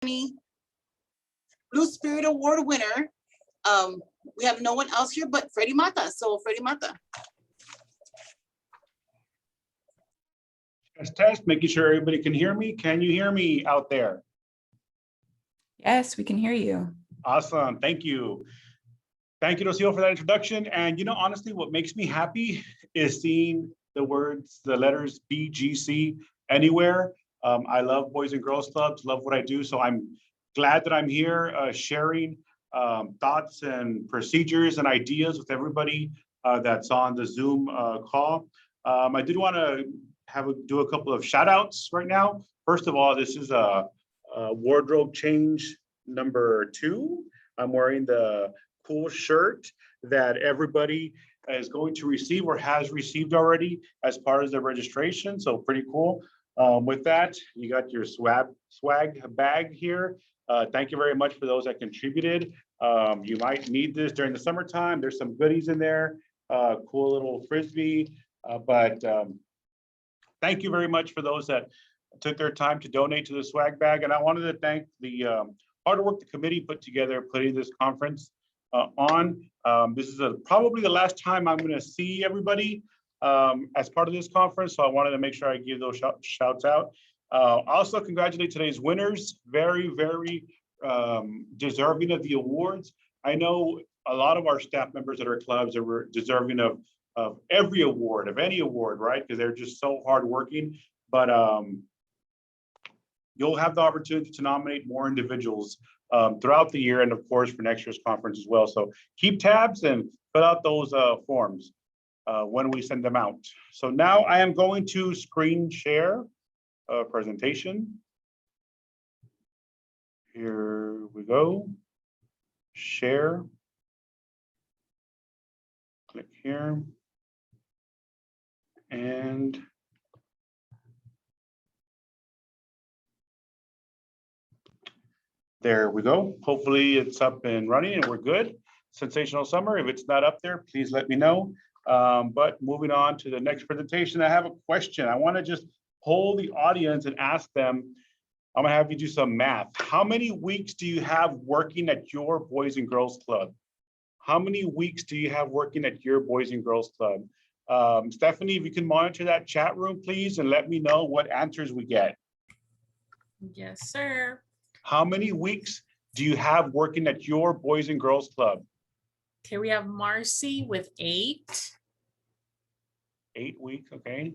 Blue Spirit Award winner. We have no one else here but Freddy Mata. So Freddy Mata. Test, making sure everybody can hear me. Can you hear me out there? Yes, we can hear you. Awesome, thank you. Thank you, Rocio, for that introduction. And honestly, what makes me happy is seeing the words, the letters BGC anywhere. I love Boys and Girls Clubs, love what I do. So I'm glad that I'm here sharing thoughts and procedures and ideas with everybody that's on the Zoom call. I did want to do a couple of shout outs right now. First of all, this is a wardrobe change number 2. I'm wearing the cool shirt that everybody is going to receive or has received already as part of the registration. So pretty cool. With that, you got your swag bag here. Thank you very much for those that contributed. You might need this during the summertime. There's some goodies in there, cool little Frisbee, but thank you very much for those that took their time to donate to the swag bag. And I wanted to thank the hard work the committee put together putting this conference on. This is probably the last time I'm going to see everybody as part of this conference. So I wanted to make sure I give those shouts out. Also congratulate today's winners. Very, very deserving of the awards. I know a lot of our staff members at our clubs are deserving of every award, of any award, right? Because they're just so hardworking. But you'll have the opportunity to nominate more individuals throughout the year, and of course for next year's conference as well. So keep tabs and fill out those forms when we send them out. So now I am going to screen share a presentation. Here we go. Share. Click here. And there we go. Hopefully it's up and running and we're good. Sensational Summer. If it's not up there, please let me know. But moving on to the next presentation, I have a question. I want to just poll the audience and ask them, I'm gonna have you do some math. How many weeks do you have working at your Boys and Girls Club? How many weeks do you have working at your Boys and Girls Club? Stephanie, if you can monitor that chat room, please, and let me know what answers we get. Yes, sir. How many weeks do you have working at your Boys and Girls Club? Okay, we have Marcy with 8. 8 weeks, okay.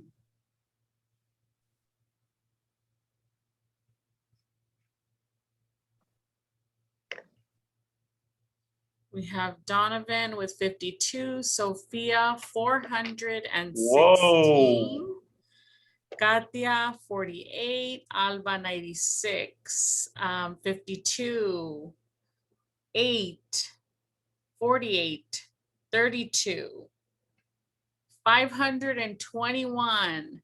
We have Donovan with 52, Sophia 416, Whoa. Katia 48, Alba 96, 52, 8, 48, 32, 521,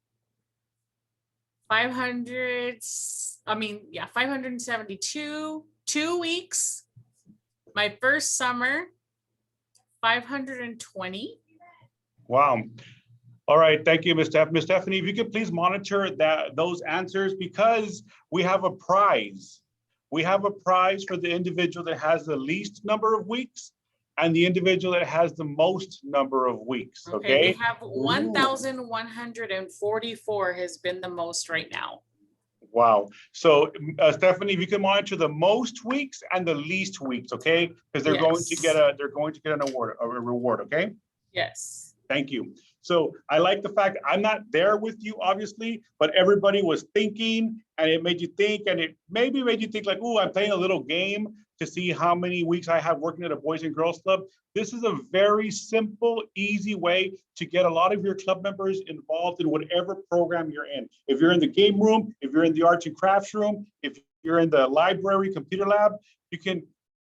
572, 2 weeks. My first summer, 520. Wow. All right, thank you, Ms. Stephanie. Ms. Stephanie, if you could please monitor those answers, because we have a prize. We have a prize for the individual that has the least number of weeks and the individual that has the most number of weeks, okay? We have 1,144 has been the most right now. Wow. So Stephanie, if you can monitor the most weeks and the least weeks, okay? Because they're going to get an award, a reward, okay? Yes. Thank you. So I like the fact I'm not there with you, obviously, but everybody was thinking, and it made you think, and it maybe made you think like, oh, I'm playing a little game to see how many weeks I have working at a Boys and Girls Club. This is a very simple, easy way to get a lot of your club members involved in whatever program you're in. If you're in the game room, if you're in the arts and crafts room, if you're in the library computer lab, you can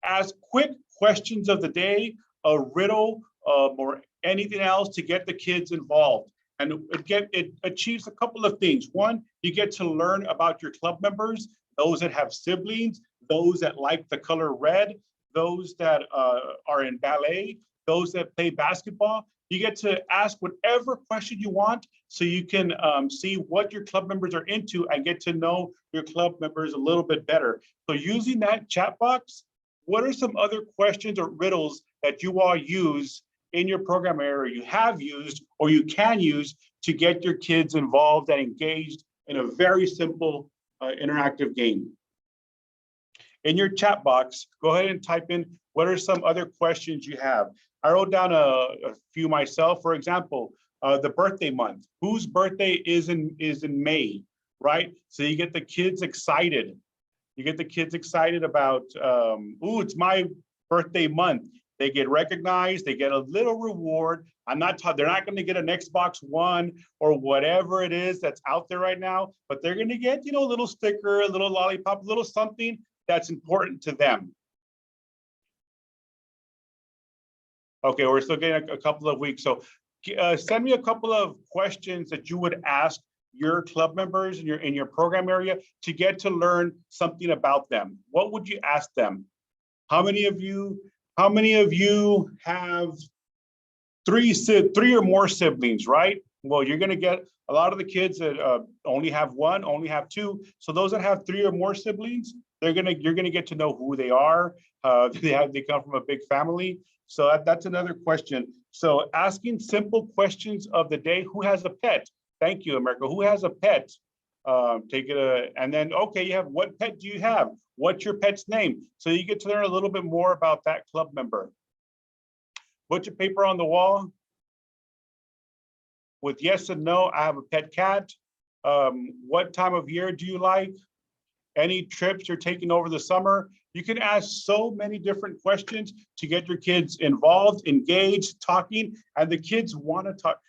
ask quick questions of the day, a riddle, or anything else to get the kids involved. And it achieves a couple of things. One, you get to learn about your club members, those that have siblings, those that like the color red, those that are in ballet, those that play basketball. You get to ask whatever question you want so you can see what your club members are into and get to know your club members a little bit better. So using that chat box, what are some other questions or riddles that you all use in your program area, you have used or you can use to get your kids involved and engaged in a very simple interactive game? In your chat box, go ahead and type in what are some other questions you have. I wrote down a few myself. For example, the birthday month. Whose birthday is in May, right? So you get the kids excited. You get the kids excited about, ooh, it's my birthday month. They get recognized. They get a little reward. They're not going to get an Xbox One or whatever it is that's out there right now, but they're going to get, a little sticker, a little lollipop, a little something that's important to them. Okay, we're still getting a couple of weeks. So send me a couple of questions that you would ask your club members in your program area to get to learn something about them. What would you ask them? How many of you have three or more siblings, right? Well, you're going to get a lot of the kids that only have one, only have two. So those that have three or more siblings, you're going to get to know who they are. They come from a big family. So that's another question. So asking simple questions of the day. Who has a pet? Thank you, America. Who has a pet? And then, okay, you have, what pet do you have? What's your pet's name? So you get to learn a little bit more about that club member. Put your paper on the wall with yes and no. I have a pet cat. What time of year do you like? Any trips you're taking over the summer? You can ask so many different questions to get your kids involved, engaged, talking, and the kids want to talk.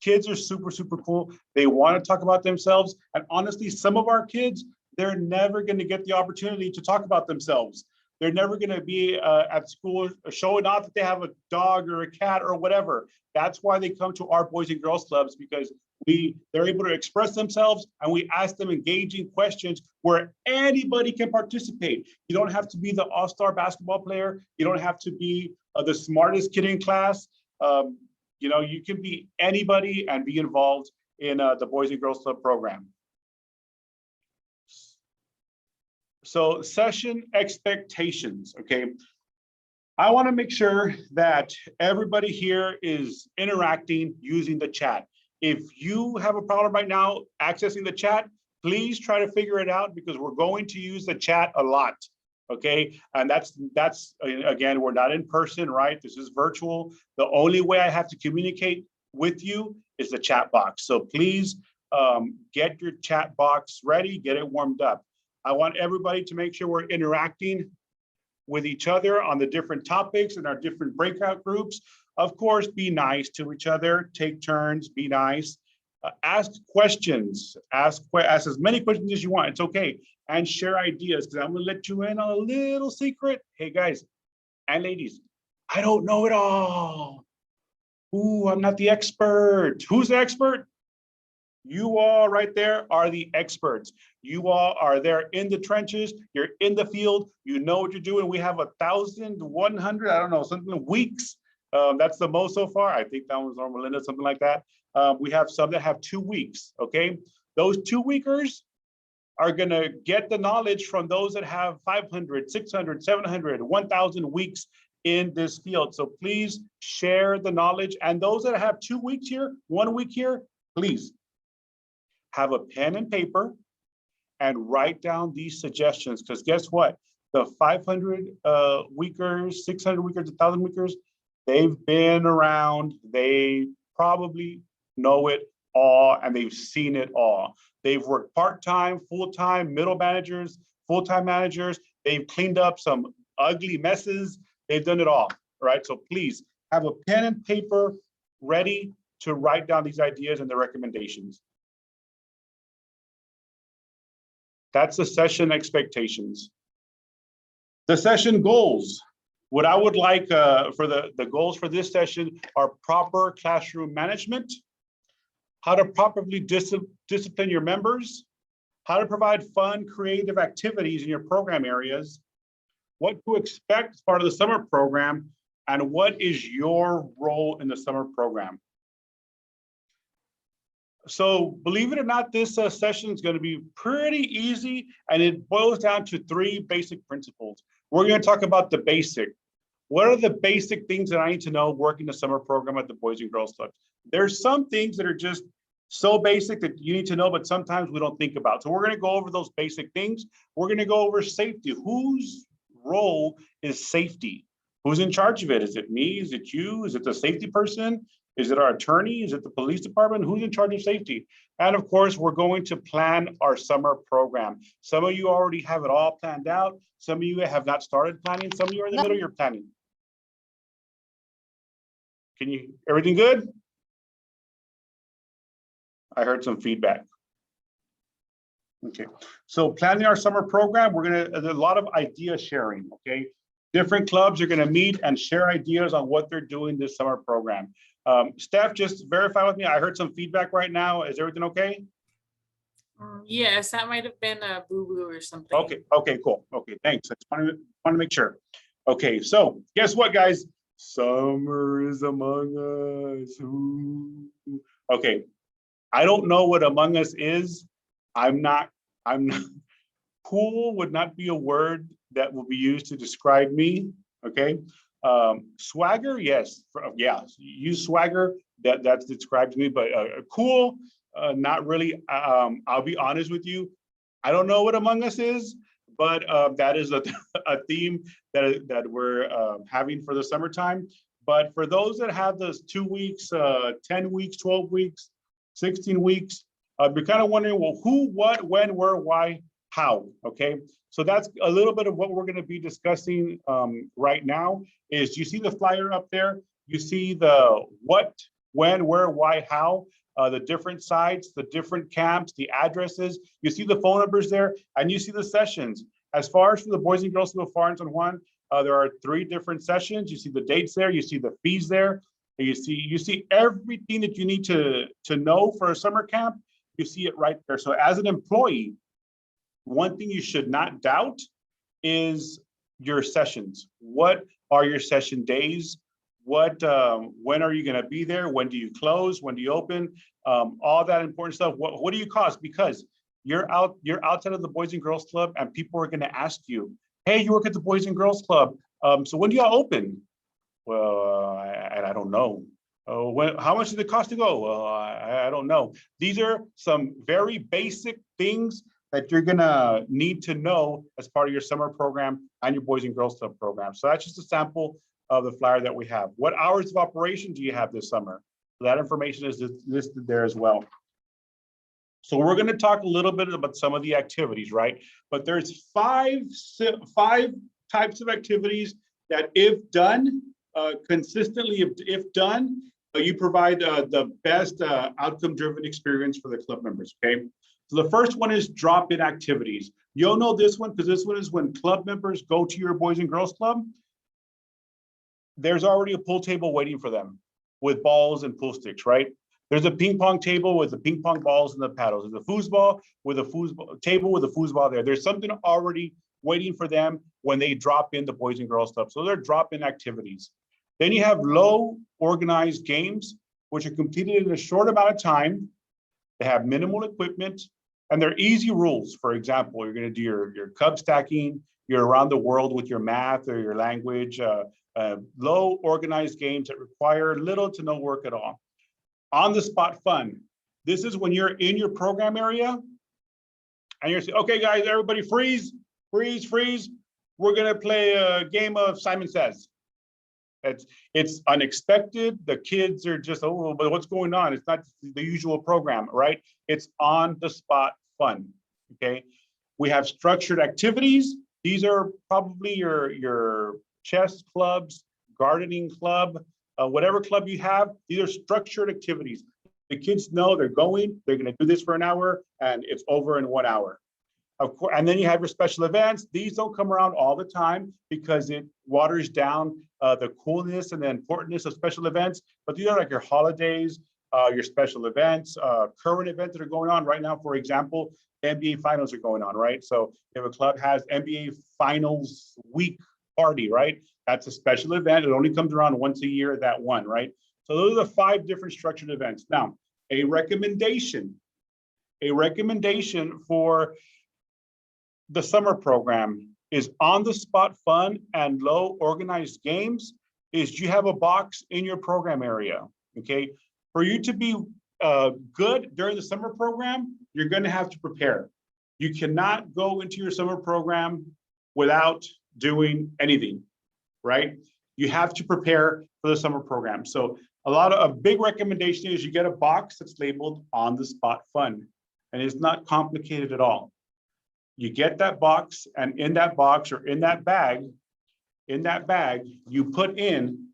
Kids are super, super cool. They want to talk about themselves. And honestly, some of our kids, they're never going to get the opportunity to talk about themselves. They're never going to be at school showing off that they have a dog or a cat or whatever. That's why they come to our Boys and Girls Clubs, because they're able to express themselves and we ask them engaging questions where anybody can participate. You don't have to be the all-star basketball player. You don't have to be the smartest kid in class. You can be anybody and be involved in the Boys and Girls Club program. So session expectations, okay? I want to make sure that everybody here is interacting using the chat. If you have a problem right now accessing the chat, please try to figure it out because we're going to use the chat a lot, okay? And that's again, we're not in person, right? This is virtual. The only way I have to communicate with you is the chat box. So please get your chat box ready, get it warmed up. I want everybody to make sure we're interacting with each other on the different topics and our different breakout groups. Of course, be nice to each other, take turns, be nice. Ask questions, ask as many questions as you want, it's okay. And share ideas, because I'm gonna let you in on a little secret. Hey guys and ladies, I don't know it all. Ooh, I'm not the expert. Who's the expert? You all right there are the experts. You all are there in the trenches. You're in the field. You know what you're doing. We have 1,100, I don't know, something weeks. That's the most so far. I think that was on Melinda, something like that. We have some that have 2 weeks, okay? Those 2-weekers are gonna get the knowledge from those that have 500, 600, 700, 1,000 weeks in this field. So please share the knowledge. And those that have 2 weeks here, 1 week here, please have a pen and paper and write down these suggestions. Because guess what? The 500 weekers, 600 weekers, 1,000 weekers, they've been around. They probably know it all and they've seen it all. They've worked part-time, full-time, middle managers, full-time managers. They've cleaned up some ugly messes. They've done it all, right? So please have a pen and paper ready to write down these ideas and the recommendations. That's the session expectations. The session goals. What I would like for the goals for this session are proper classroom management, how to properly discipline your members, how to provide fun, creative activities in your program areas, what to expect as part of the summer program, And what is your role in the summer program? So believe it or not, this session is going to be pretty easy, and it boils down to 3 basic principles. We're going to talk about the basic. What are the basic things that I need to know working the summer program at the Boys and Girls Club? There's some things that are just so basic that you need to know, but sometimes we don't think about. So we're going to go over those basic things. We're going to go over safety. Whose role is safety? Who's in charge of it? Is it me? Is it you? Is it the safety person? Is it our attorney? Is it the police department? Who's in charge of safety? And of course, we're going to plan our summer program. Some of you already have it all planned out. Some of you have not started planning. Some of you are in the middle of your planning. Everything good? I heard some feedback. Okay, so planning our summer program, there's a lot of idea sharing, okay? Different clubs are gonna meet and share ideas on what they're doing this summer program. Steph, just verify with me. I heard some feedback right now. Is everything okay? Yes, that might have been a boo-boo or something. Okay, cool. Okay, thanks. I just want to make sure. Okay, so guess what, guys? Summer is among us. Ooh. Okay, I don't know what Among Us is. I'm not, cool would not be a word that will be used to describe me, okay? Swagger, yes, yeah, use swagger, that describes me, but cool, not really. I'll be honest with you, I don't know what Among Us is, but that is a theme that we're having for the summertime. But for those that have those 2 weeks, 10 weeks, 12 weeks, 16 weeks, you're kind of wondering, well, who, what, when, where, why, how, okay? So that's a little bit of what we're gonna be discussing right now. Is you see the flyer up there? You see the what, when, where, why, how, the different sites, the different camps, the addresses. You see the phone numbers there, and you see the sessions. As far as for the Boys and Girls Club of Far and San Juan, there are 3 different sessions. You see the dates there, you see the fees there, you see everything that you need to know for a summer camp. You see it right there. So as an employee, one thing you should not doubt is your sessions. What are your session days? What, when are you gonna be there? When do you close? When do you open? All that important stuff. What do you cost? Because you're outside of the Boys and Girls Club, and people are gonna ask you, hey, you work at the Boys and Girls Club. So when do y'all open? Well, I don't know. How much does it cost to go? Well, I don't know. These are some very basic things that you're gonna need to know as part of your summer program and your Boys and Girls Club program. So that's just a sample of the flyer that we have. What hours of operation do you have this summer? So that information is listed there as well. So we're gonna talk a little bit about some of the activities, right? But there's five types of activities that if done consistently, if done, you provide the best outcome-driven experience for the club members, okay? So the first one is drop-in activities. You'll know this one because this one is when club members go to your Boys and Girls Club. There's already a pool table waiting for them with balls and pool sticks, right? There's a ping pong table with the ping pong balls and the paddles. There's a foosball with a foosball table with a foosball there. There's something already waiting for them when they drop in the Boys and Girls Club. So they're drop-in activities. Then you have low organized games, which are completed in a short amount of time. They have minimal equipment, and they're easy rules. For example, you're gonna do your cub stacking, you're around the world with your math or your language, low organized games that require little to no work at all. On the spot fun. This is when you're in your program area and you're saying, okay, guys, everybody freeze, freeze, freeze. We're gonna play a game of Simon Says. It's unexpected. The kids are just, oh, but what's going on? It's not the usual program, right? It's on the spot fun, okay? We have structured activities. These are probably your chess clubs, gardening club, whatever club you have. These are structured activities. The kids know they're gonna do this for an hour and it's over in 1 hour. Of course, and then you have your special events. These don't come around all the time because it waters down the coolness and the importance of special events. But these are like your holidays, your special events, current events that are going on right now. For example, NBA finals are going on, right? So if a club has NBA finals week party, right? That's a special event. It only comes around once a year, that one, right? So those are the 5 different structured events. Now, a recommendation for the summer program is on-the-spot fun and low organized games is you have a box in your program area, okay? For you to be good during the summer program, you're gonna have to prepare. You cannot go into your summer program without doing anything, right? You have to prepare for the summer program. So a big recommendation is you get a box that's labeled on the spot fun, and it's not complicated at all. You get that box, and in that box or in that bag, you put in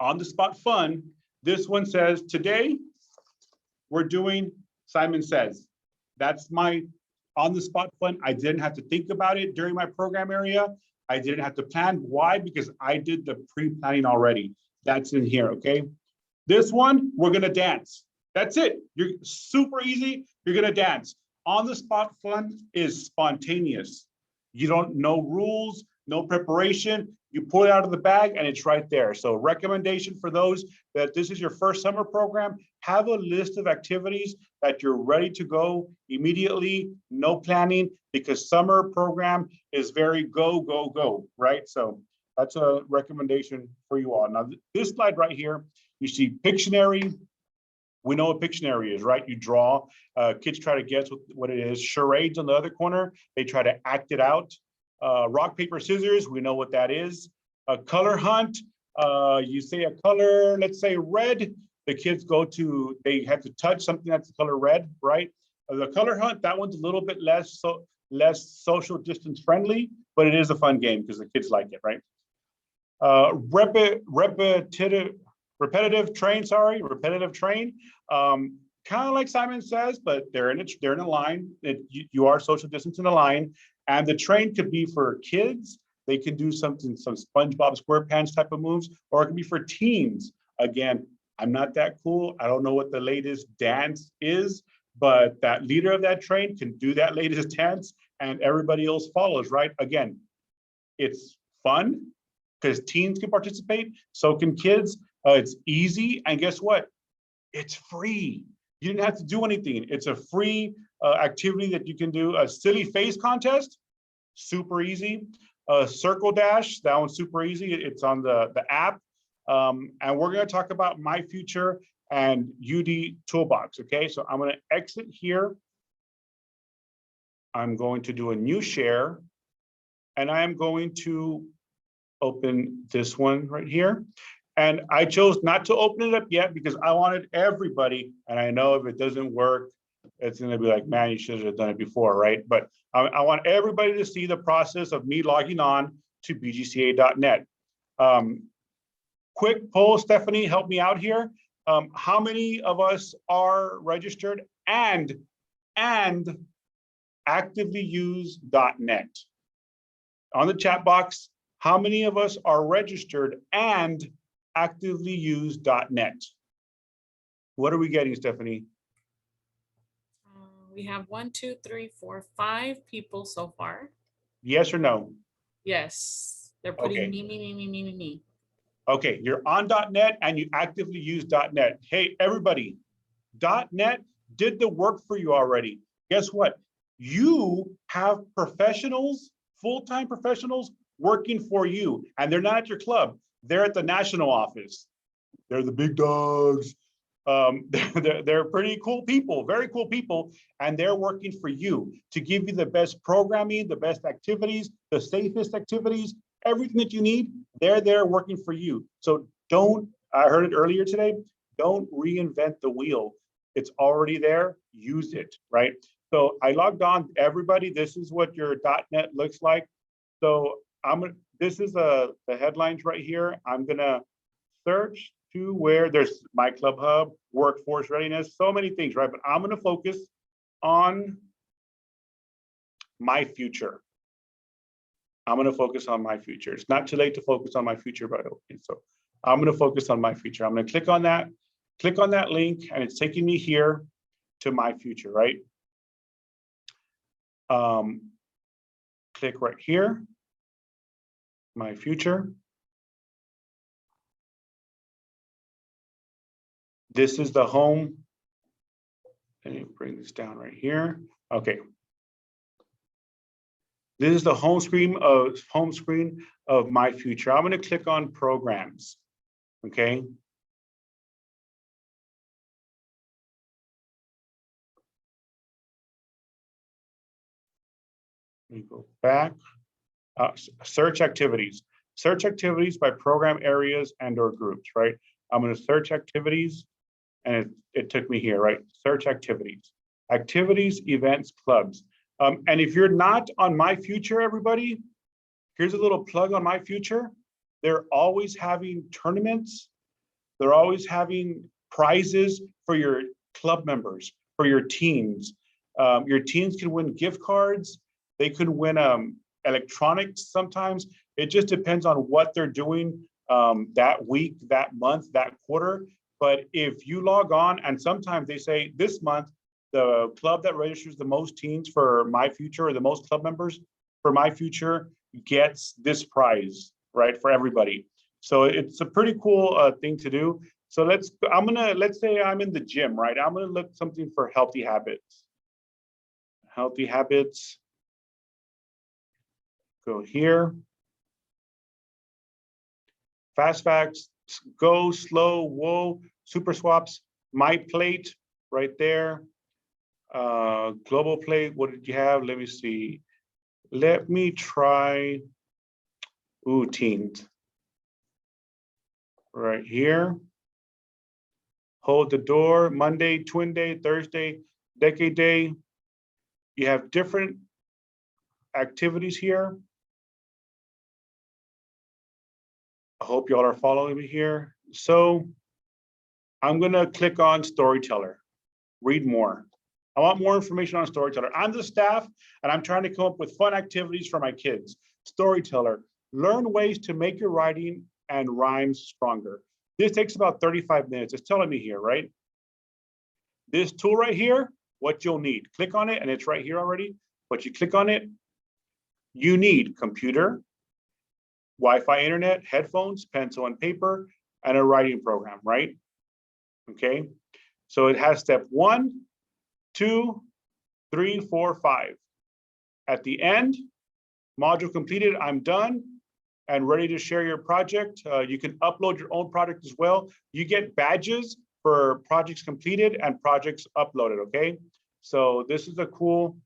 on the spot fun. This one says, today we're doing Simon Says. That's my on the spot fun. I didn't have to think about it during my program area. I didn't have to plan. Why? Because I did the pre-planning already. That's in here, okay? This one, we're gonna dance. That's it. You're super easy. You're gonna dance. On the spot fun is spontaneous. You don't know rules, no preparation. You pull it out of the bag and it's right there. So recommendation for those that this is your first summer program, have a list of activities that you're ready to go immediately, no planning, because summer program is very go, go, go, right? So that's a recommendation for you all. Now, this slide right here, you see Pictionary. We know what Pictionary is, right? You draw, kids try to guess what it is. Charades on the other corner, they try to act it out. Rock, paper, scissors, we know what that is. A color hunt, you say a color, let's say red, the kids they have to touch something that's the color red, right? The color hunt, that one's a little bit less social distance friendly, but it is a fun game because the kids like it, right? Repetitive train, kind of like Simon Says, but they're in a line. You are social distance in a line, and the train could be for kids. They can do some SpongeBob SquarePants type of moves, or it can be for teens. Again, I'm not that cool. I don't know what the latest dance is, but that leader of that train can do that latest dance, and everybody else follows, right? Again, it's fun because teens can participate, so can kids. It's easy, and guess what? It's free. You didn't have to do anything. It's a free activity that you can do. A silly face contest, super easy. Circle Dash, that one's super easy. It's on the app. And we're gonna talk about My Future and UD Toolbox, okay? So I'm gonna exit here. I'm going to do a new share, and I am going to open this one right here. And I chose not to open it up yet because I wanted everybody, and I know if it doesn't work, it's gonna be like, man, you should have done it before, right? But I want everybody to see the process of me logging on to bgca.net. Quick poll, Stephanie, help me out here. How many of us are registered and actively use .net? On the chat box, how many of us are registered and actively use .net? What are we getting, Stephanie? We have 1, 2, 3, 4, 5 people so far. Yes or no? Yes, they're putting Okay. me. Okay, you're on .net and you actively use .net. Hey, everybody, .net did the work for you already. Guess what? You have professionals, full-time professionals working for you, and they're not at your club. They're at the national office. They're the big dogs. They're pretty cool people, very cool people, and they're working for you to give you the best programming, the best activities, the safest activities, everything that you need. They're there working for you. So I heard it earlier today, don't reinvent the wheel. It's already there, use it, right? So I logged on, everybody, this is what your .net looks like. So this is the headlines right here. I'm gonna search to where there's My Club Hub, workforce readiness, so many things, right? But I'm gonna focus on My Future. I'm gonna focus on My Future. It's not too late to focus on My Future, by the way. So I'm gonna focus on My Future. I'm gonna click on that link, and it's taking me here to My Future, right? Click right here. My Future. This is the home. Let me bring this down right here. Okay. This is the home screen of My Future. I'm going to click on Programs. Okay. Let me go back. Search activities. Search activities by program areas and or groups, right? I'm going to search activities, and it took me here, right? Search activities. Activities, events, clubs. And if you're not on My Future, everybody, here's a little plug on My Future. They're always having tournaments. They're always having prizes for your club members, for your teams. Your teams can win gift cards. They could win electronics sometimes. It just depends on what they're doing that week, that month, that quarter. But if you log on, and sometimes they say this month, the club that registers the most teams for My Future, or the most club members for My Future, gets this prize, right, for everybody. So it's a pretty cool thing to do. So let's say I'm in the gym, right? I'm gonna look something for healthy habits. Healthy habits. Go here. Fast facts, go, slow, whoa, super swaps, My Plate right there. Global plate, what did you have? Let me see. Let me try, teens. Right here. Hold the door, Monday, Twin Day, Thursday, Decade Day. You have different activities here. I hope y'all are following me here. So I'm gonna click on Storyteller, read more. I want more information on Storyteller. I'm the staff and I'm trying to come up with fun activities for my kids. Storyteller, learn ways to make your writing and rhymes stronger. This takes about 35 minutes. It's telling me here, right? This tool right here, what you'll need. Click on it and it's right here already. But you click on it, you need computer, Wi-Fi internet, headphones, pencil and paper, and a writing program, right? Okay, so it has step 1, 2, 3, 4, 5. At the end, module completed, I'm done and ready to share your project. You can upload your own project as well. You get badges for projects completed and projects uploaded, okay? So this is a cool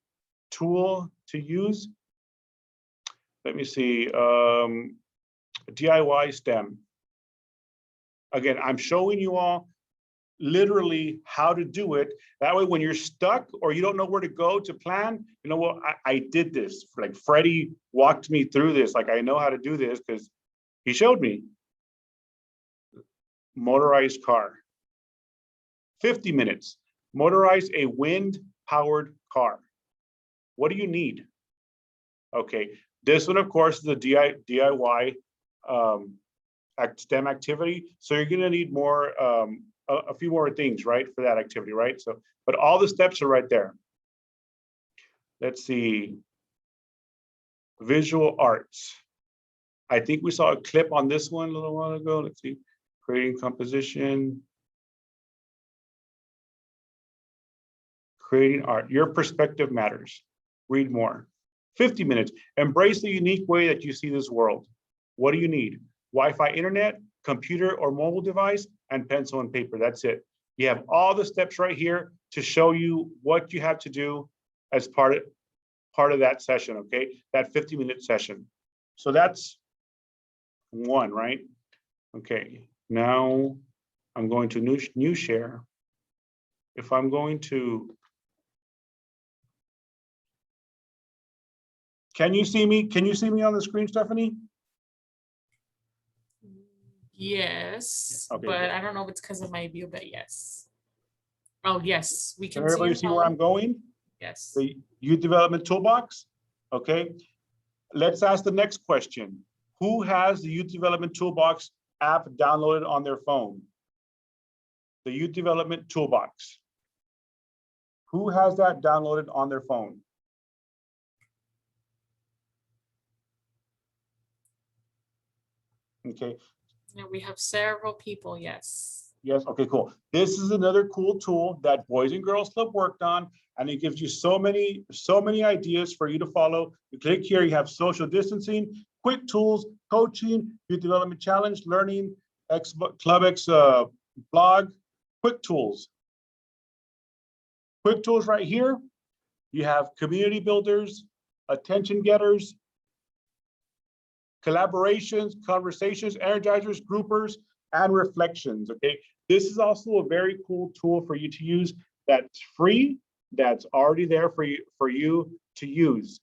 tool to use. Let me see, DIY STEM. Again, I'm showing you all literally how to do it. That way, when you're stuck or you don't know where to go to plan, you know what, I did this. Like Freddy walked me through this. Like I know how to do this because he showed me. Motorized car. 50 minutes. Motorize a wind-powered car. What do you need? Okay, this one, of course, is a DIY STEM activity. So you're gonna need more, a few more things, right, for that activity, right? So, but all the steps are right there. Let's see. Visual arts. I think we saw a clip on this one a little while ago. Let's see. Creating composition. Creating art. Your perspective matters. Read more. 50 minutes. Embrace the unique way that you see this world. What do you need? Wi-Fi internet, computer or mobile device, and pencil and paper. That's it. You have all the steps right here to show you what you have to do as part of that session, okay? That 50-minute session. So that's one, right? Okay, now I'm going to new share. If I'm going to, can you see me? Can you see me on the screen, Stephanie? Yes, Okay, but good. I don't know if it's because of my view, but yes. Oh, yes, we Can can see everybody your see where I'm phone. going? Yes. The Youth Development Toolbox? Okay, let's ask the next question. Who has the Youth Development Toolbox app downloaded on their phone? The Youth Development Toolbox. Who has that downloaded on their phone? Okay, Yeah, we have several people, yes. yes, okay, cool. This is another cool tool that Boys and Girls Club worked on, and it gives you so many ideas for you to follow. You click here, you have social distancing, quick tools, coaching, youth development challenge, learning, Club X blog, quick tools. Quick tools right here. You have community builders, attention getters, collaborations, conversations, energizers, groupers, and reflections, okay? This is also a very cool tool for you to use that's free, that's already there for you to use.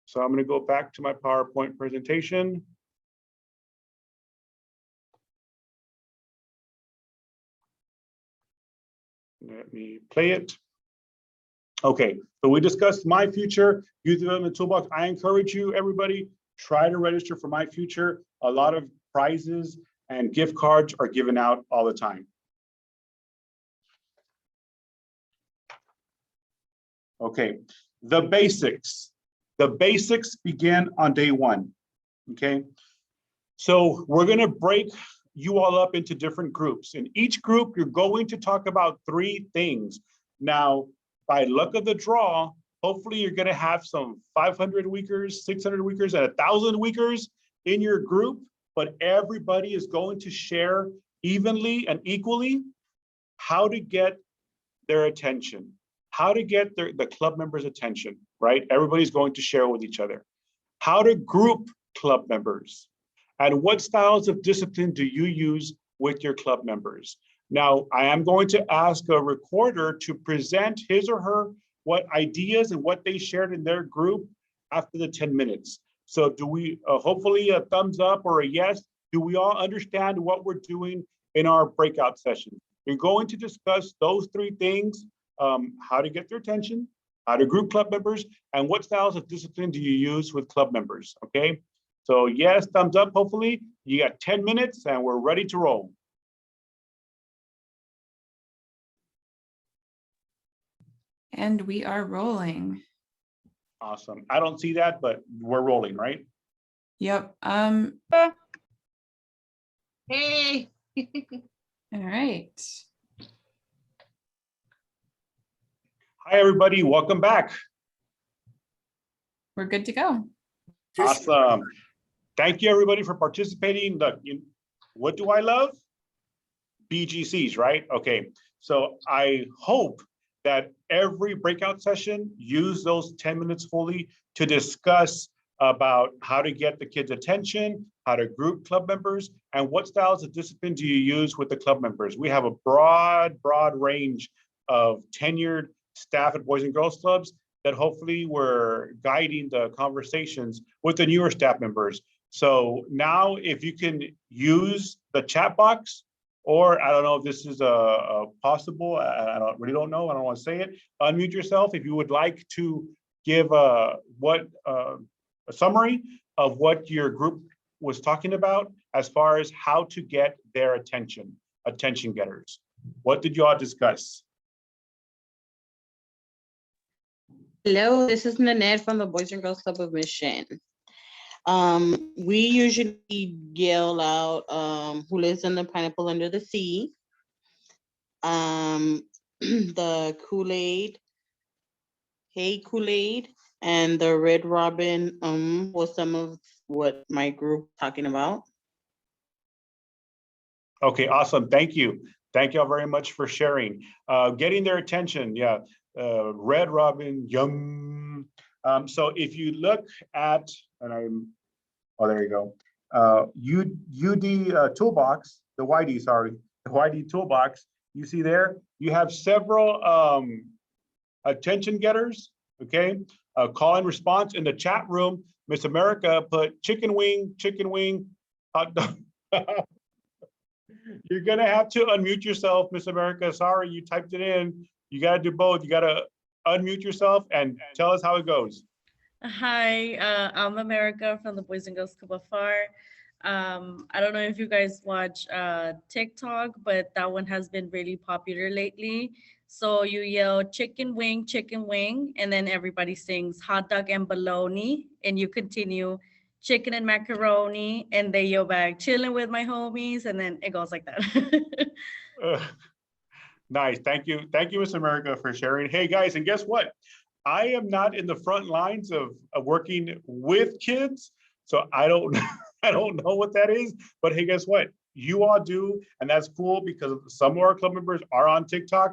So I'm gonna go back to my PowerPoint presentation. Let me play it. Okay, so we discussed My Future Youth Development Toolbox. I encourage you, everybody, try to register for My Future. A lot of prizes and gift cards are given out all the time. Okay, the basics. The basics begin on day one, okay? So we're gonna break you all up into different groups. In each group, you're going to talk about 3 things. Now, by luck of the draw, hopefully you're gonna have some 500 weekers, 600 weekers, and 1,000 weekers in your group, but everybody is going to share evenly and equally how to get their attention, how to get the club members' attention, right? Everybody's going to share with each other. How to group club members, and what styles of discipline do you use with your club members? Now, I am going to ask a recorder to present his or her what ideas and what they shared in their group after the 10 minutes. So do we, hopefully a thumbs up or a yes, do we all understand what we're doing in our breakout session? You're going to discuss those 3 things, how to get their attention, how to group club members, and what styles of discipline do you use with club members, okay? So yes, thumbs up, hopefully. You got 10 minutes and we're ready to roll. And we are rolling. Awesome. I don't see that, but we're rolling, right? Yep. Hey. All right. Hi, everybody. Welcome back. We're good to go. Awesome. Thank you, everybody, for participating. Look, what do I love? BGCs, right? Okay. So I hope that every breakout session use those 10 minutes fully to discuss about how to get the kids' attention, how to group club members, and what styles of discipline do you use with the club members. We have a broad range of tenured staff at Boys and Girls Clubs that hopefully we're guiding the conversations with the newer staff members. So now if you can use the chat box, or I don't know if this is a possible, I really don't know, I don't want to say it. Unmute yourself if you would like to give a summary of what your group was talking about as far as how to get their attention getters. What did you all discuss? Hello, this is Nanette from the Boys and Girls Club of Mission. We usually yell out who lives in the pineapple under the sea, the Kool-Aid, hey Kool-Aid, and the Red Robin was some of what my group talking about. Okay, awesome. Thank you. Thank you all very much for sharing. Getting their attention, yeah. Red Robin, yum. So if you look at, and oh, there you go. UD toolbox, the YD, sorry, the YD toolbox, you see there, you have several attention getters, okay? Call and response in the chat room. Miss America put chicken wing, hot dog. You're gonna have to unmute yourself, Miss America. Sorry, you typed it in. You gotta do both. You gotta unmute yourself and tell us how it goes. Hi, I'm America from the Boys and Girls Club of Far. I don't know if you guys watch TikTok, but that one has been really popular lately. So you yell chicken wing, and then everybody sings hot dog and bologna, and you continue chicken and macaroni, and they yell back, chilling with my homies, and then it goes like that. Nice. Thank you. Thank you, Miss America, for sharing. Hey, guys, and guess what? I am not in the front lines of working with kids, so I don't I don't know what that is. But hey, guess what? You all do, and that's cool because some of our club members are on TikTok.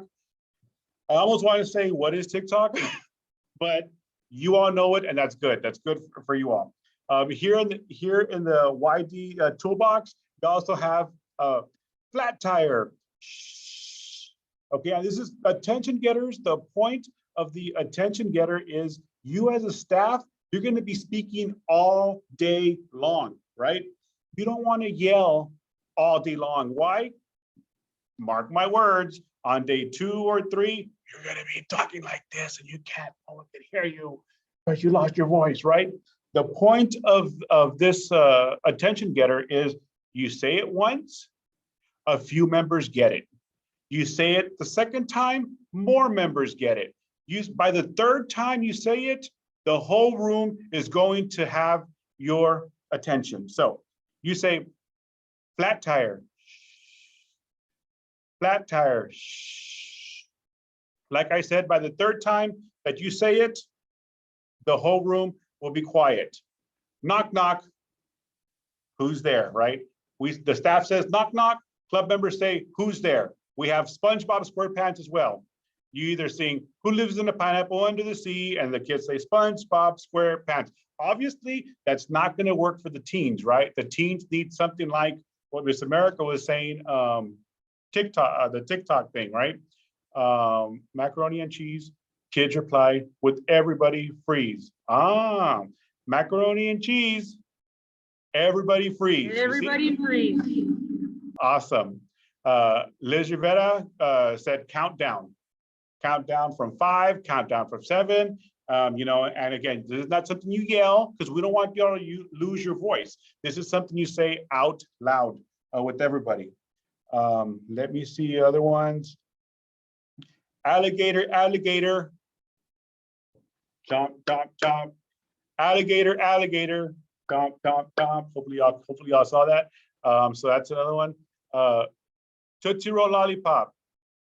I almost want to say, what is TikTok? But you all know it, and that's good. That's good for you all. Here in the YD toolbox, we also have a flat tire. Okay, and this is attention getters. The point of the attention getter is you as a staff, you're going to be speaking all day long, right? You don't want to yell all day long. Why? Mark my words, on day 2 or 3, you're going to be talking like this and no one can hear you because you lost your voice, right? The point of this attention getter is you say it once, a few members get it. You say it the second time, more members get it. By the third time you say it, the whole room is going to have your attention. So you say, flat tire, flat tire. Like I said, by the third time that you say it, the whole room will be quiet. Knock, knock. Who's there, right? The staff says, knock, knock. Club members say, who's there? We have SpongeBob SquarePants as well. You either sing, who lives in a pineapple under the sea? And the kids say, SpongeBob SquarePants. Obviously, that's not going to work for the teens, right? The teens need something like what Miss America was saying, TikTok, the TikTok thing, right? Macaroni and cheese. Kids reply with everybody freeze. Macaroni and cheese. Everybody freeze. Everybody freeze. Awesome. Liz Rivera said countdown. Countdown from 5, countdown from 7. And again, this is not something you yell because we don't want y'all to lose your voice. This is something you say out loud with everybody. Let me see other ones. Alligator, alligator. Jump, jump, jump. Alligator, alligator. Jump, jump, jump. Hopefully y'all saw that. So that's another one. Tootsie Roll Lollipop.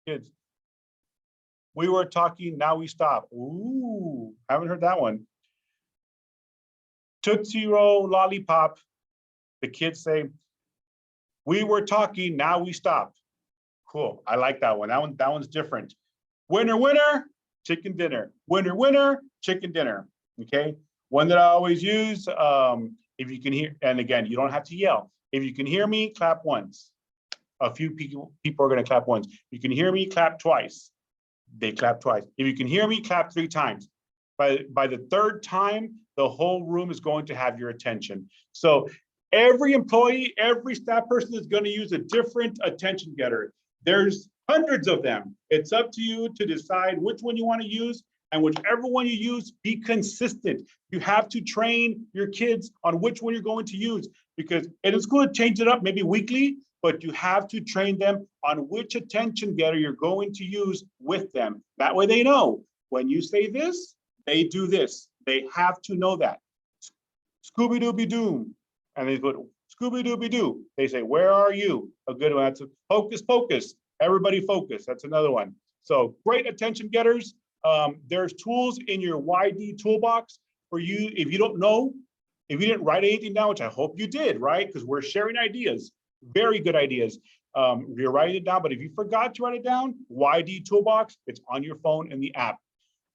Kids. We were talking, now we stop. Ooh, haven't heard that one. Tootsie Roll Lollipop. The kids say, we were talking, now we stop. Cool, I like that one. That one's different. Winner, winner, chicken dinner. Winner, winner, chicken dinner. Okay, one that I always use, if you can hear, and again, you don't have to yell. If you can hear me, clap once. A few people are gonna clap once. You can hear me, clap twice. They clap twice. If you can hear me, clap 3 times. By the third time, the whole room is going to have your attention. So every employee, every staff person is going to use a different attention getter. There's hundreds of them. It's up to you to decide which one you want to use, and whichever one you use, be consistent. You have to train your kids on which one you're going to use, because it is going to change it up maybe weekly, but you have to train them on which attention getter you're going to use with them. That way they know when you say this, they do this. They have to know that. Scooby-Dooby-Doo. And they go, Scooby-Dooby-Doo. They say, where are you? A good one. That's a hocus pocus. Everybody focus. That's another one. So great attention getters. There's tools in your YD toolbox for you. If you don't know, if you didn't write anything down, which I hope you did, right? Because we're sharing ideas, very good ideas. You're writing it down, but if you forgot to write it down, YD toolbox, it's on your phone in the app.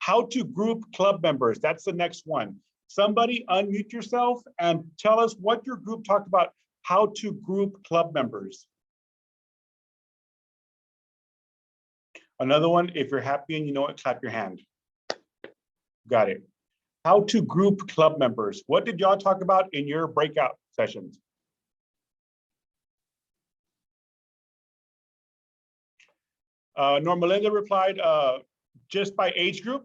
How to group club members, that's the next one. Somebody unmute yourself and tell us what your group talked about, how to group club members. Another one, if you're happy and you know it, clap your hand. Got it. How to group club members. What did y'all talk about in your breakout sessions? Norma Linda replied, just by age group,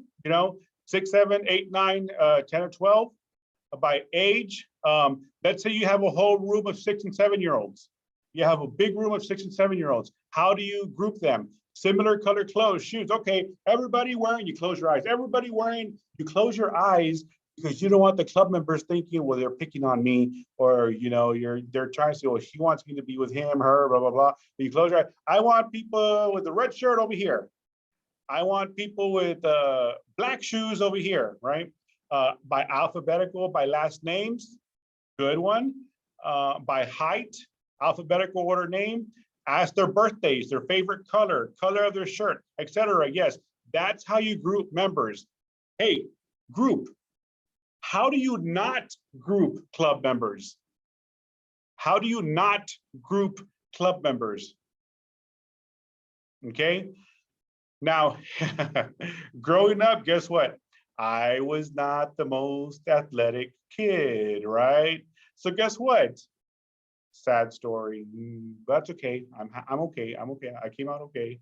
6, 7, 8, 9, 10, or 12. By age, let's say you have a whole room of 6 and 7-year-olds. You have a big room of 6 and 7-year-olds. How do you group them? Similar color clothes, shoes. Okay, everybody wearing, you close your eyes. Everybody wearing, you close your eyes. because you don't want the club members thinking, well, they're picking on me, or they're trying to say, well, she wants me to be with him, her, blah, blah, blah. But you close your eyes. I want people with the red shirt over here. I want people with black shoes over here, right? By alphabetical, by last names, good one. By height, alphabetical order name. Ask their birthdays, their favorite color, color of their shirt, etc. Yes, that's how you group members. Hey, group. How do you not group club members? How do you not group club members? Okay. Now, growing up, guess what? I was not the most athletic kid, right? So guess what? Sad story. That's okay. I'm okay. I'm okay. I came out okay.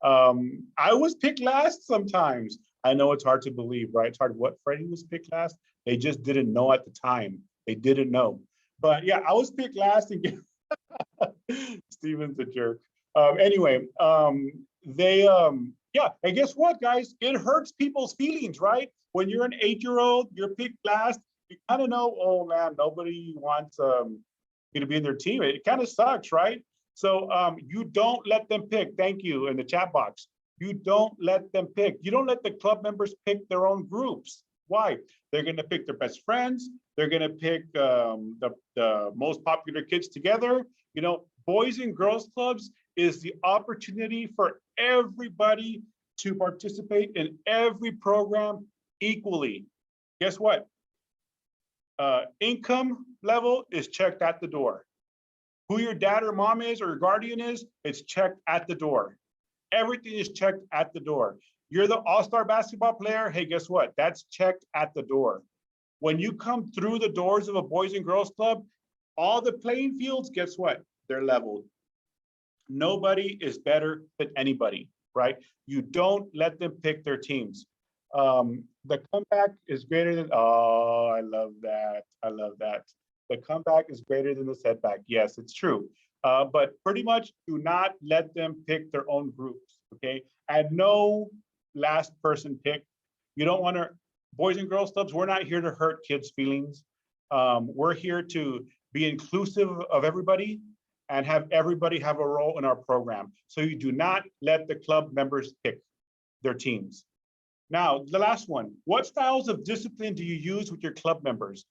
I was picked last sometimes. I know it's hard to believe, right? It's hard. What, Freddie was picked last? They just didn't know at the time. They didn't know. But yeah, I was picked last and Steven's a jerk. Anyway, yeah, and guess what, guys? It hurts people's feelings, right? When you're an 8-year-old, you're picked last, you kind of know, oh man, nobody wants you to be in their team. It kind of sucks, right? So you don't let them pick. Thank you in the chat box. You don't let them pick. You don't let the club members pick their own groups. Why? They're going to pick their best friends. They're going to pick the most popular kids together. Boys and girls clubs is the opportunity for everybody to participate in every program equally. Guess what? Income level is checked at the door. Who your dad or mom is or your guardian is, it's checked at the door. Everything is checked at the door. You're the all-star basketball player. Hey, guess what? That's checked at the door. When you come through the doors of a Boys and Girls Club, all the playing fields, guess what? They're leveled. Nobody is better than anybody, right? You don't let them pick their teams. The comeback is greater than, oh, I love that. I love that. The comeback is greater than the setback. Yes, it's true. But pretty much do not let them pick their own groups, okay? And no last person pick. You don't want to, Boys and Girls Clubs, we're not here to hurt kids' feelings. We're here to be inclusive of everybody and have everybody have a role in our program. So you do not let the club members pick their teams. Now, the last one, what styles of discipline do you use with your club members?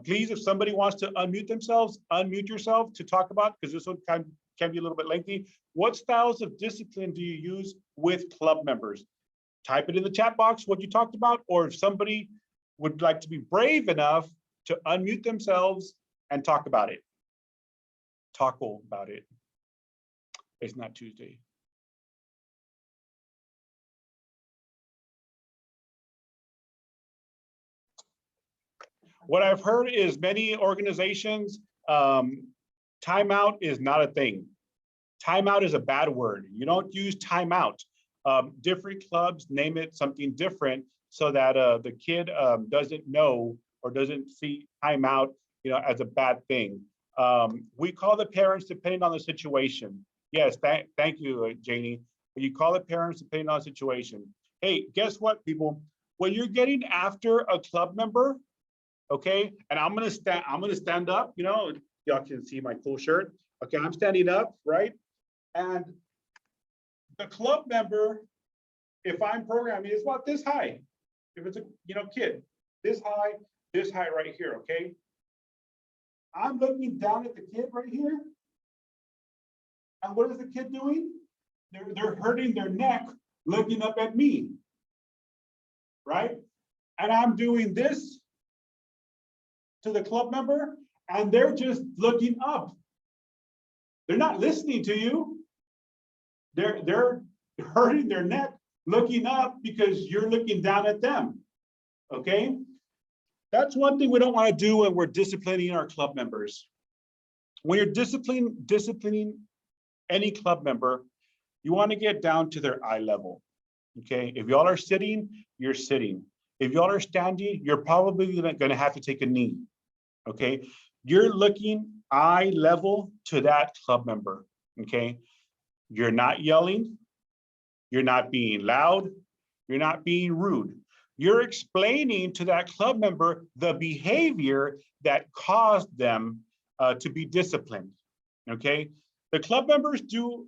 Please, if somebody wants to unmute themselves, unmute yourself to talk about, because this one can be a little bit lengthy. What styles of discipline do you use with club members? Type it in the chat box, what you talked about, or if somebody would like to be brave enough to unmute themselves and talk about it. Talk about it. It's not Tuesday. What I've heard is many organizations, timeout is not a thing. Timeout is a bad word. You don't use timeout. Different clubs name it something different so that the kid doesn't know or doesn't see timeout, as a bad thing. We call the parents depending on the situation. Yes, thank you, Janie. You call the parents depending on the situation. Hey, guess what, people? When you're getting after a club member, okay, and I'm gonna stand up, y'all can see my cool shirt. Okay, I'm standing up, right? And the club member, if I'm programming, is about this high. If it's a kid, this high right here, okay? I'm looking down at the kid right here. And what is the kid doing? They're hurting their neck looking up at me, right? And I'm doing this to the club member, and they're just looking up. They're not listening to you. They're hurting their neck looking up because you're looking down at them, okay? That's one thing we don't want to do when we're disciplining our club members. When you're disciplining any club member, you want to get down to their eye level, okay? If y'all are sitting, you're sitting. If y'all are standing, you're probably going to have to take a knee, okay? You're looking eye level to that club member, okay? You're not yelling. You're not being loud. You're not being rude. You're explaining to that club member the behavior that caused them to be disciplined, okay? The club members do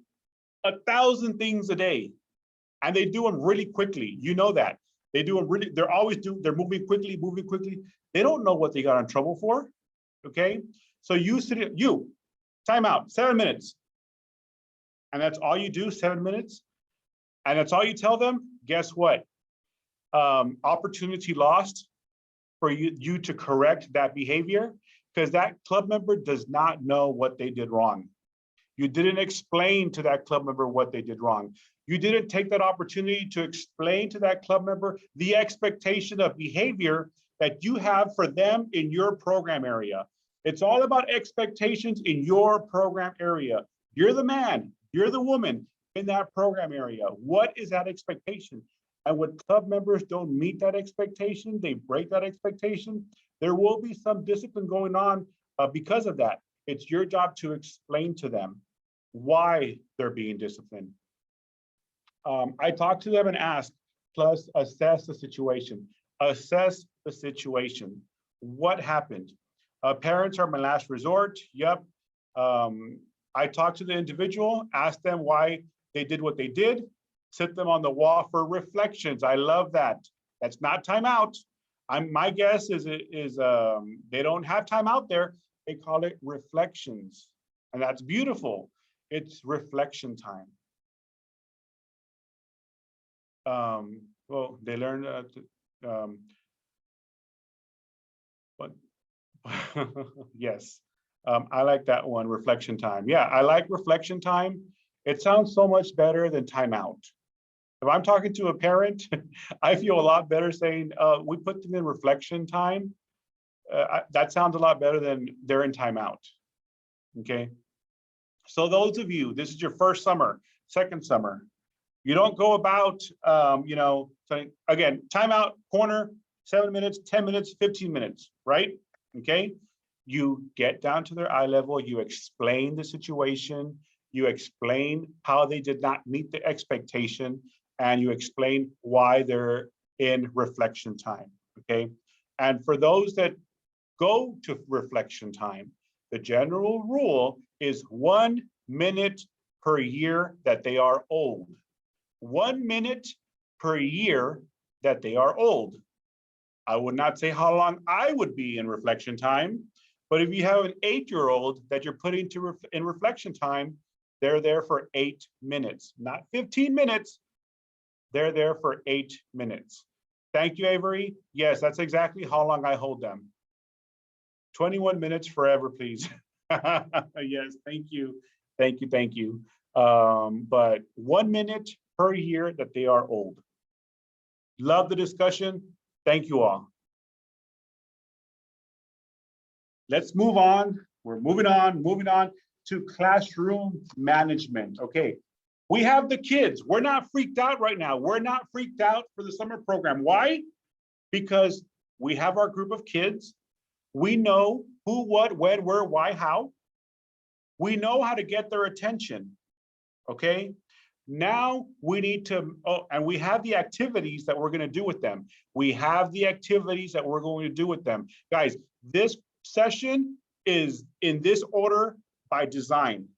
1,000 things a day, and they do them really quickly. You know that. They do them really, they're moving quickly, moving quickly. They don't know what they got in trouble for, okay? So time out, 7 minutes. And that's all you do, 7 minutes? And that's all you tell them? Guess what? Opportunity lost for you to correct that behavior, because that club member does not know what they did wrong. You didn't explain to that club member what they did wrong. You didn't take that opportunity to explain to that club member the expectation of behavior that you have for them in your program area. It's all about expectations in your program area. You're the man, you're the woman in that program area. What is that expectation? And when club members don't meet that expectation, they break that expectation, there will be some discipline going on because of that. It's your job to explain to them why they're being disciplined. I talked to them and asked, plus assess the situation. Assess the situation. What happened? Parents are my last resort. Yep. I talked to the individual, asked them why they did what they did, sit them on the wall for reflections. I love that. That's not timeout. My guess is they don't have time out there. They call it reflections, and that's beautiful. It's reflection time. Well, they learn but yes, I like that one, reflection time. Yeah, I like reflection time. It sounds so much better than timeout. If I'm talking to a parent, I feel a lot better saying, we put them in reflection time. That sounds a lot better than they're in timeout. Okay. So those of you, this is your first summer, second summer, you don't go about, saying, again, timeout, corner, 7 minutes, 10 minutes, 15 minutes, right? Okay. You get down to their eye level, you explain the situation, you explain how they did not meet the expectation, and you explain why they're in reflection time, okay? And for those that go to reflection time, the general rule is 1 minute per year that they are old. 1 minute per year that they are old. I would not say how long I would be in reflection time, but if you have an 8-year-old that you're putting in reflection time, they're there for 8 minutes, not 15 minutes. They're there for 8 minutes. Thank you, Avery. Yes, that's exactly how long I hold them. 21 minutes forever, please. Yes, thank you. Thank you, thank you. But 1 minute per year that they are old. Love the discussion. Thank you all. Let's move on. We're moving on to classroom management. Okay, we have the kids. We're not freaked out right now. We're not freaked out for the summer program. Why? Because we have our group of kids. We know who, what, when, where, why, how. We know how to get their attention. Okay. Now we need to, and we have the activities that we're going to do with them. We have the activities that we're going to do with them. Guys, this session is in this order by design.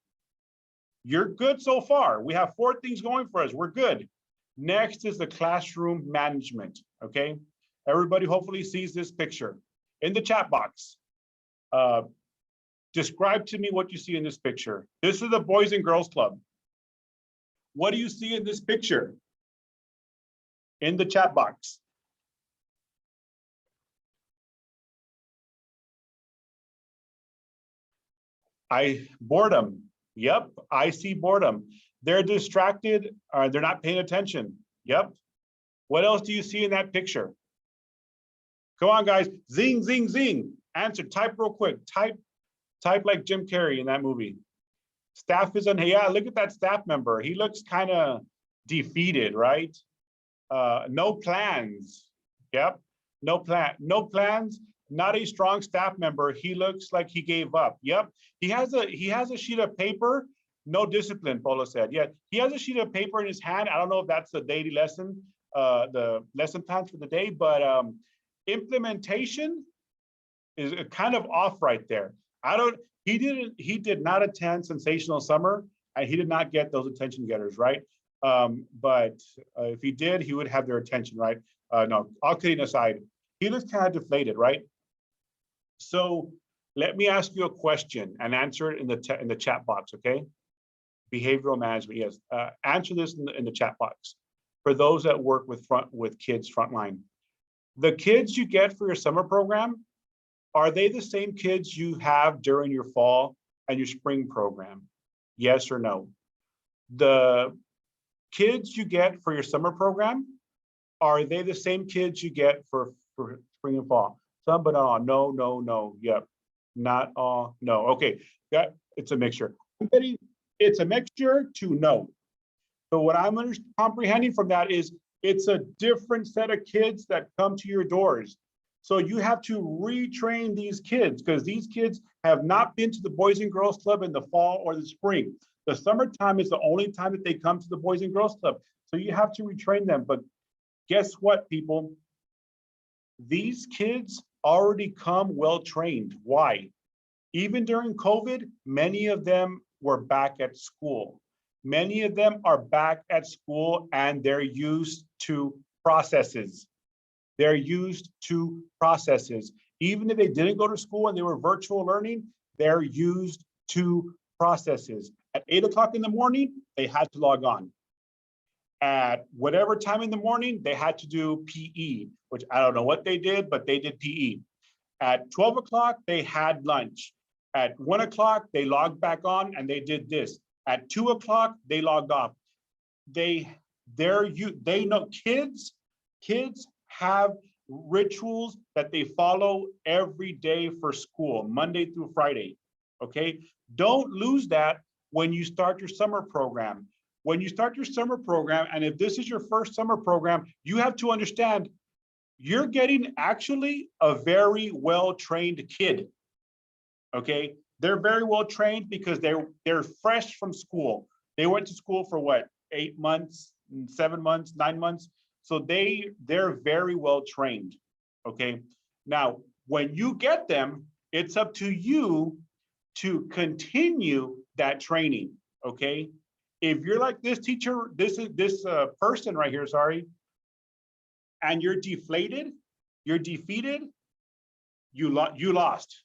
You're good so far. We have 4 things going for us. We're good. Next is the classroom management. Okay. Everybody hopefully sees this picture in the chat box. Describe to me what you see in this picture. This is the Boys and Girls Club. What do you see in this picture? In the chat box. Boredom. Yep, I see boredom. They're distracted, or they're not paying attention. Yep. What else do you see in that picture? Come on, guys. Zing, zing, zing. Answer, type real quick. Type like Jim Carrey in that movie. Staff is on, yeah, look at that staff member. He looks kind of defeated, right? No plans. Yep, no plans, not a strong staff member. He looks like he gave up. Yep, he has a sheet of paper, no discipline, Polo said. Yeah, he has a sheet of paper in his hand. I don't know if that's the daily lesson. the lesson plans for the day, but implementation is kind of off right there. He did not attend Sensational Summer, and he did not get those attention getters, right? But if he did, he would have their attention, right? No, all kidding aside, he looks kind of deflated, right? So let me ask you a question and answer it in the chat box, okay? Behavioral management, yes. Answer this in the chat box. For those that work with kids frontline, the kids you get for your summer program, are they the same kids you have during your fall and your spring program? Yes or no? The kids you get for your summer program, are they the same kids you get for spring and fall? Some, but all. No, no, no. Yep. Not all. No. Okay. It's a mixture. I'm betting it's a mixture to no. So what I'm comprehending from that is it's a different set of kids that come to your doors. So you have to retrain these kids because these kids have not been to the Boys and Girls Club in the fall or the spring. The summertime is the only time that they come to the Boys and Girls Club. So you have to retrain them. But guess what, people? These kids already come well-trained. Why? Even during COVID, many of them were back at school. Many of them are back at school and they're used to processes. They're used to processes. Even if they didn't go to school and they were virtual learning, they're used to processes. At 8 o'clock in the morning, they had to log on. At whatever time in the morning, they had to do PE, which I don't know what they did, but they did PE. At 12 o'clock, they had lunch. At 1 o'clock, they logged back on and they did this. At 2 o'clock, they logged off. They know kids have rituals that they follow every day for school, Monday through Friday, okay? Don't lose that when you start your summer program. When you start your summer program, and if this is your first summer program, you have to understand you're getting actually a very well-trained kid, okay? They're very well-trained because they're fresh from school. They went to school for what, 8 months, 7 months, 9 months? So they're very well-trained, okay? Now, when you get them, it's up to you to continue that training, okay? If you're like this teacher, this person right here, sorry, and you're deflated, you're defeated, you lost,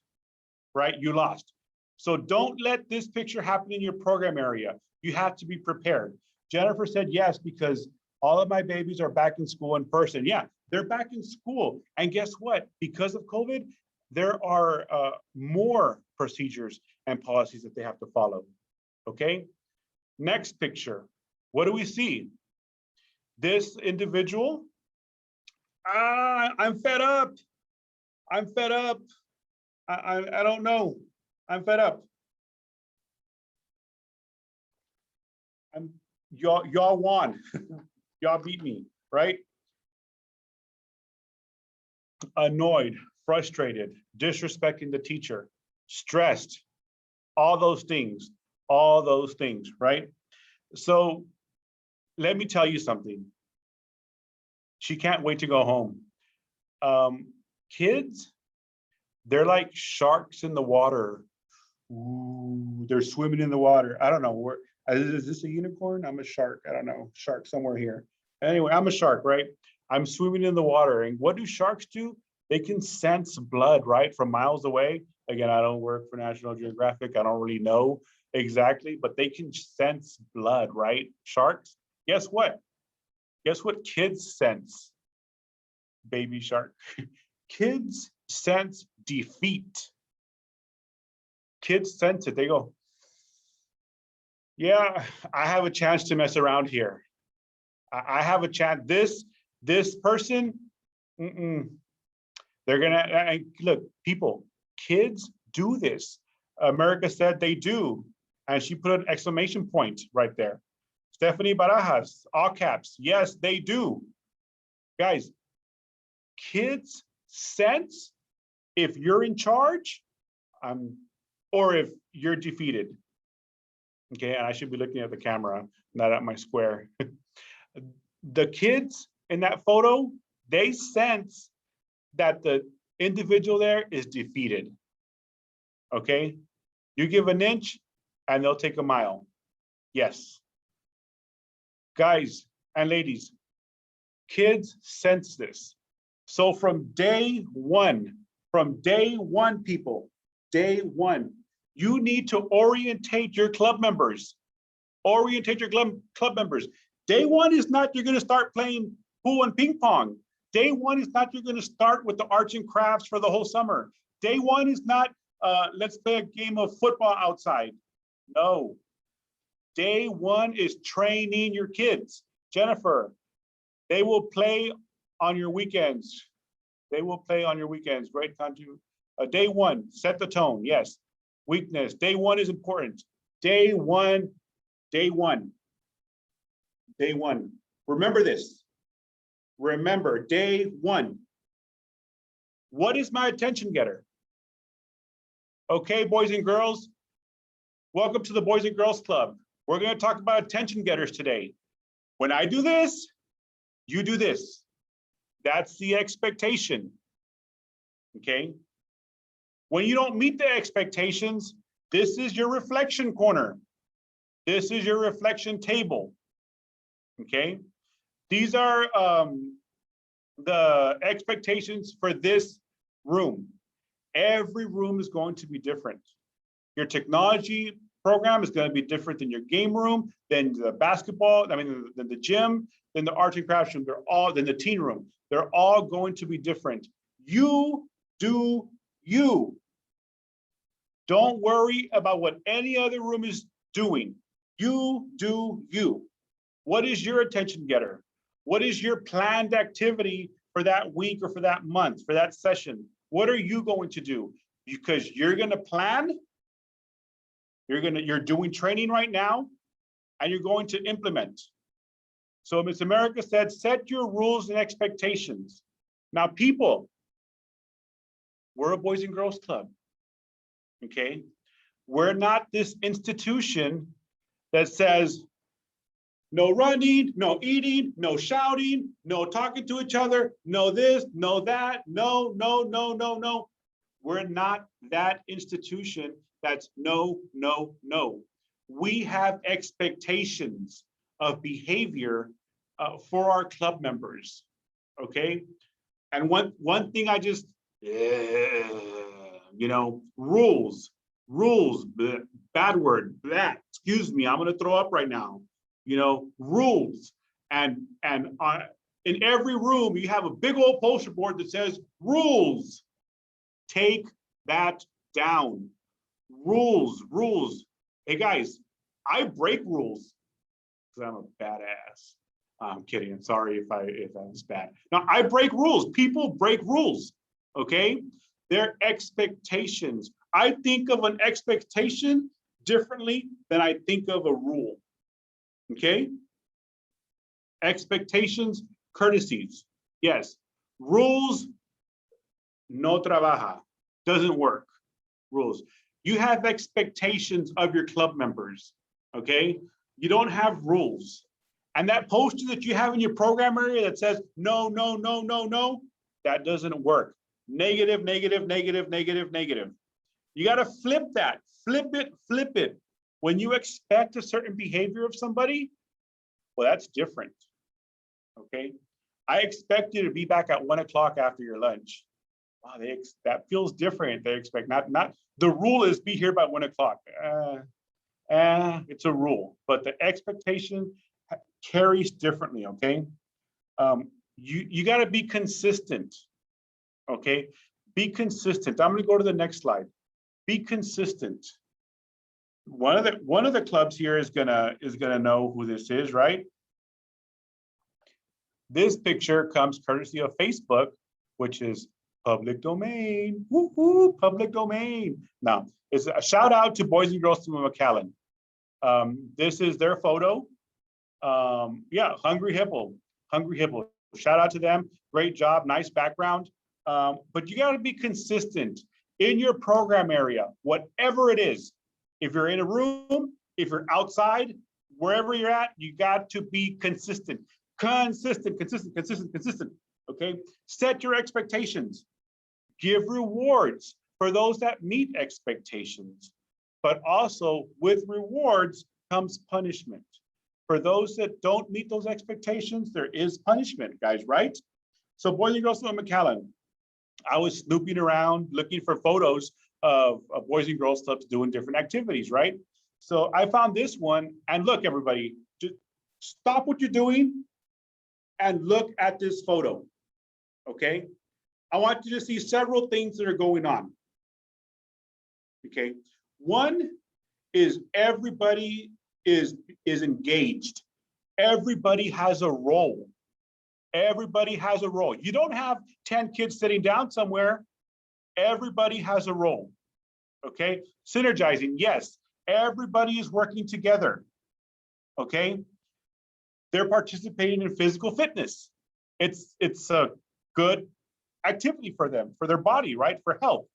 right? You lost. So don't let this picture happen in your program area. You have to be prepared. Jennifer said yes, because all of my babies are back in school in person. Yeah, they're back in school. And guess what? Because of COVID, there are more procedures and policies that they have to follow, okay? Next picture, what do we see? This individual, I'm fed up. I'm fed up. I don't know. I'm fed up. Y'all won. Y'all beat me, right? Annoyed, frustrated, disrespecting the teacher, stressed, all those things, right? So let me tell you something. She can't wait to go home. Kids, they're like sharks in the water. Ooh, they're swimming in the water. I don't know where. Is this a unicorn? I'm a shark. I don't know. Shark somewhere here. Anyway, I'm a shark, right? I'm swimming in the water. And what do sharks do? They can sense blood, right? From miles away. Again, I don't work for National Geographic. I don't really know exactly, but they can sense blood, right? Sharks, guess what? Guess what kids sense? Baby shark. Kids sense defeat. Kids sense it. They go, yeah, I have a chance to mess around here. I have a chance. This person, they're gonna, look, people, kids do this. America said they do. And she put an exclamation point right there. Stephanie Barajas, all caps, yes, they do. Guys, kids sense if you're in charge, or if you're defeated. Okay, and I should be looking at the camera, not at my square. The kids in that photo, they sense that the individual there is defeated. Okay? You give an inch and they'll take a mile. Yes. Guys and ladies, kids sense this. So from day one, people, day one, you need to orientate your club members. Orientate your club members. Day one is not you're going to start playing pool and ping pong. Day one is not you're going to start with the arts and crafts for the whole summer. Day one is not let's play a game of football outside. No. Day one is training your kids. Jennifer, they will play on your weekends. They will play on your weekends. Great content. Day one, set the tone. Yes. Weakness. Day one is important. Day one. Remember this. Remember, day one. What is my attention getter? Okay, boys and girls, welcome to the Boys and Girls Club. We're going to talk about attention getters today. When I do this, you do this. That's the expectation. Okay? When you don't meet the expectations, this is your reflection corner. This is your reflection table. Okay? These are the expectations for this room. Every room is going to be different. Your technology program is going to be different than your game room, than the basketball, than the gym, than the arts and crafts room. They're all, than the teen room. They're all going to be different. You do you. Don't worry about what any other room is doing. You do you. What is your attention getter? What is your planned activity for that week or for that month, for that session? What are you going to do? Because you're going to plan, you're doing training right now, and you're going to implement. So Miss America said, set your rules and expectations. Now, people, we're a Boys and Girls Club, okay? We're not this institution that says, no running, no eating, no shouting, no talking to each other, no this, no that, no. We're not that institution that's no. We have expectations of behavior for our club members, okay? And one thing I just, rules, bad word, excuse me, I'm gonna throw up right now. Rules, and in every room you have a big old poster board that says rules. Take that down. Rules. Hey guys, I break rules because I'm a badass. I'm kidding. I'm sorry if I was bad. No, I break rules. People break rules. Okay, they're expectations. I think of an expectation differently than I think of a rule. Okay? Expectations, courtesies. Yes. Rules, no trabaja. Doesn't work. Rules. You have expectations of your club members. Okay? You don't have rules. And that poster that you have in your program area that says no, that doesn't work. Negative. You got to flip that. Flip it. When you expect a certain behavior of somebody, well, that's different, okay? I expect you to be back at 1 o'clock after your lunch. Wow, that feels different. They expect not the rule is be here by 1 o'clock. It's a rule, but the expectation carries differently, okay? You got to be consistent, okay? Be consistent. I'm going to go to the next slide. Be consistent. One of the clubs here is gonna know who this is, right? This picture comes courtesy of Facebook, which is public domain. Woo-hoo, public domain. Now, it's a shout out to Boys and Girls Club of McAllen. This is their photo. Yeah, Hungry Hippo. Shout out to them. Great job, nice background. But you got to be consistent in your program area, whatever it is. If you're in a room, if you're outside, wherever you're at, you got to be consistent. Consistent, consistent, consistent, consistent. Okay. Set your expectations. Give rewards for those that meet expectations. But also with rewards comes punishment. For those that don't meet those expectations, there is punishment, guys, right? So Boys and Girls Club McAllen, I was snooping around looking for photos of Boys and Girls Clubs doing different activities, right? So I found this one, and look, everybody, just stop what you're doing and look at this photo, okay? I want you to see several things that are going on, okay? One is everybody is engaged. Everybody has a role. Everybody has a role. You don't have 10 kids sitting down somewhere. Everybody has a role, okay? Synergizing, yes. Everybody is working together, okay? They're participating in physical fitness. It's a good activity for them, for their body, right? For health.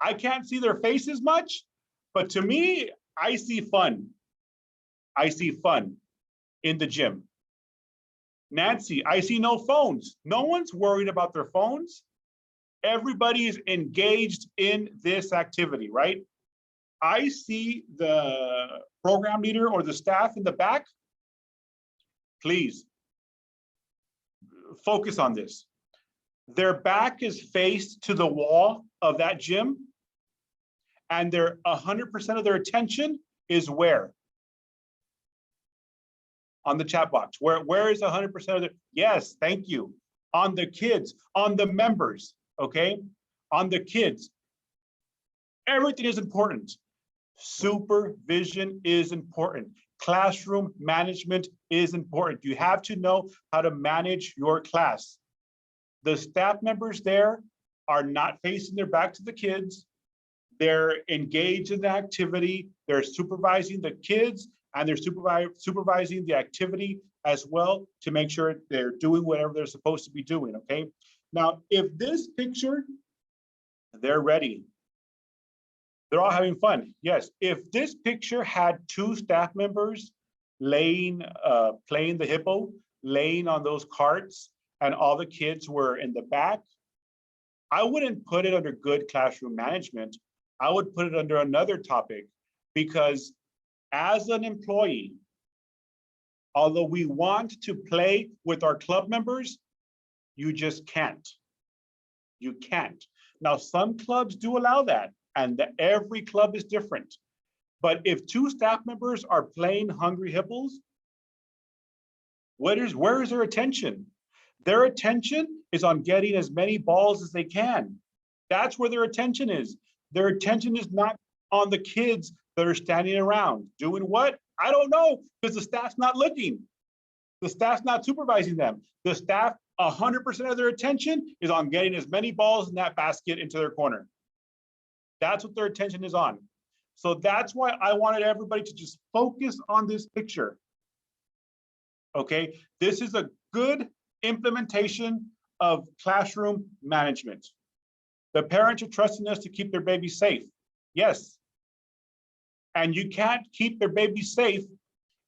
I can't see their faces much, but to me, I see fun. I see fun in the gym. Nancy, I see no phones. No one's worried about their phones. Everybody is engaged in this activity, right? I see the program leader or the staff in the back. Please focus on this. Their back is faced to the wall of that gym, and their 100% of their attention is where? On the chat box. Where is 100% of the? Yes, thank you. On the kids, on the members, okay? On the kids. Everything is important. Supervision is important. Classroom management is important. You have to know how to manage your class. The staff members there are not facing their back to the kids. They're engaged in the activity. They're supervising the kids, and they're supervising the activity as well to make sure they're doing whatever they're supposed to be doing, okay? Now, if this picture, they're ready. They're all having fun, yes. If this picture had 2 staff members playing the hippo, laying on those carts, and all the kids were in the back, I wouldn't put it under good classroom management. I would put it under another topic, because as an employee, although we want to play with our club members, you just can't. You can't. Now, some clubs do allow that, and every club is different. But if 2 staff members are playing Hungry Hippos, where is their attention? Their attention is on getting as many balls as they can. That's where their attention is. Their attention is not on the kids that are standing around. Doing what? I don't know, because the staff's not looking. The staff's not supervising them. The staff, 100% of their attention is on getting as many balls in that basket into their corner. That's what their attention is on. So that's why I wanted everybody to just focus on this picture. Okay, this is a good implementation of classroom management. The parents are trusting us to keep their baby safe. Yes. And you can't keep their baby safe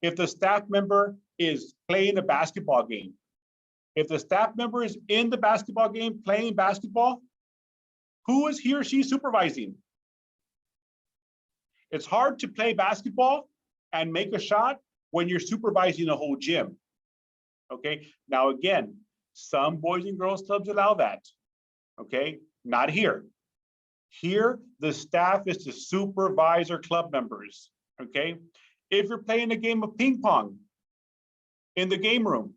if the staff member is playing a basketball game. If the staff member is in the basketball game playing basketball, who is he or she supervising? It's hard to play basketball and make a shot when you're supervising a whole gym. Okay, now again, some Boys and Girls Clubs allow that. Okay, not here. Here, the staff is to supervise our club members. Okay, if you're playing a game of ping pong in the game room,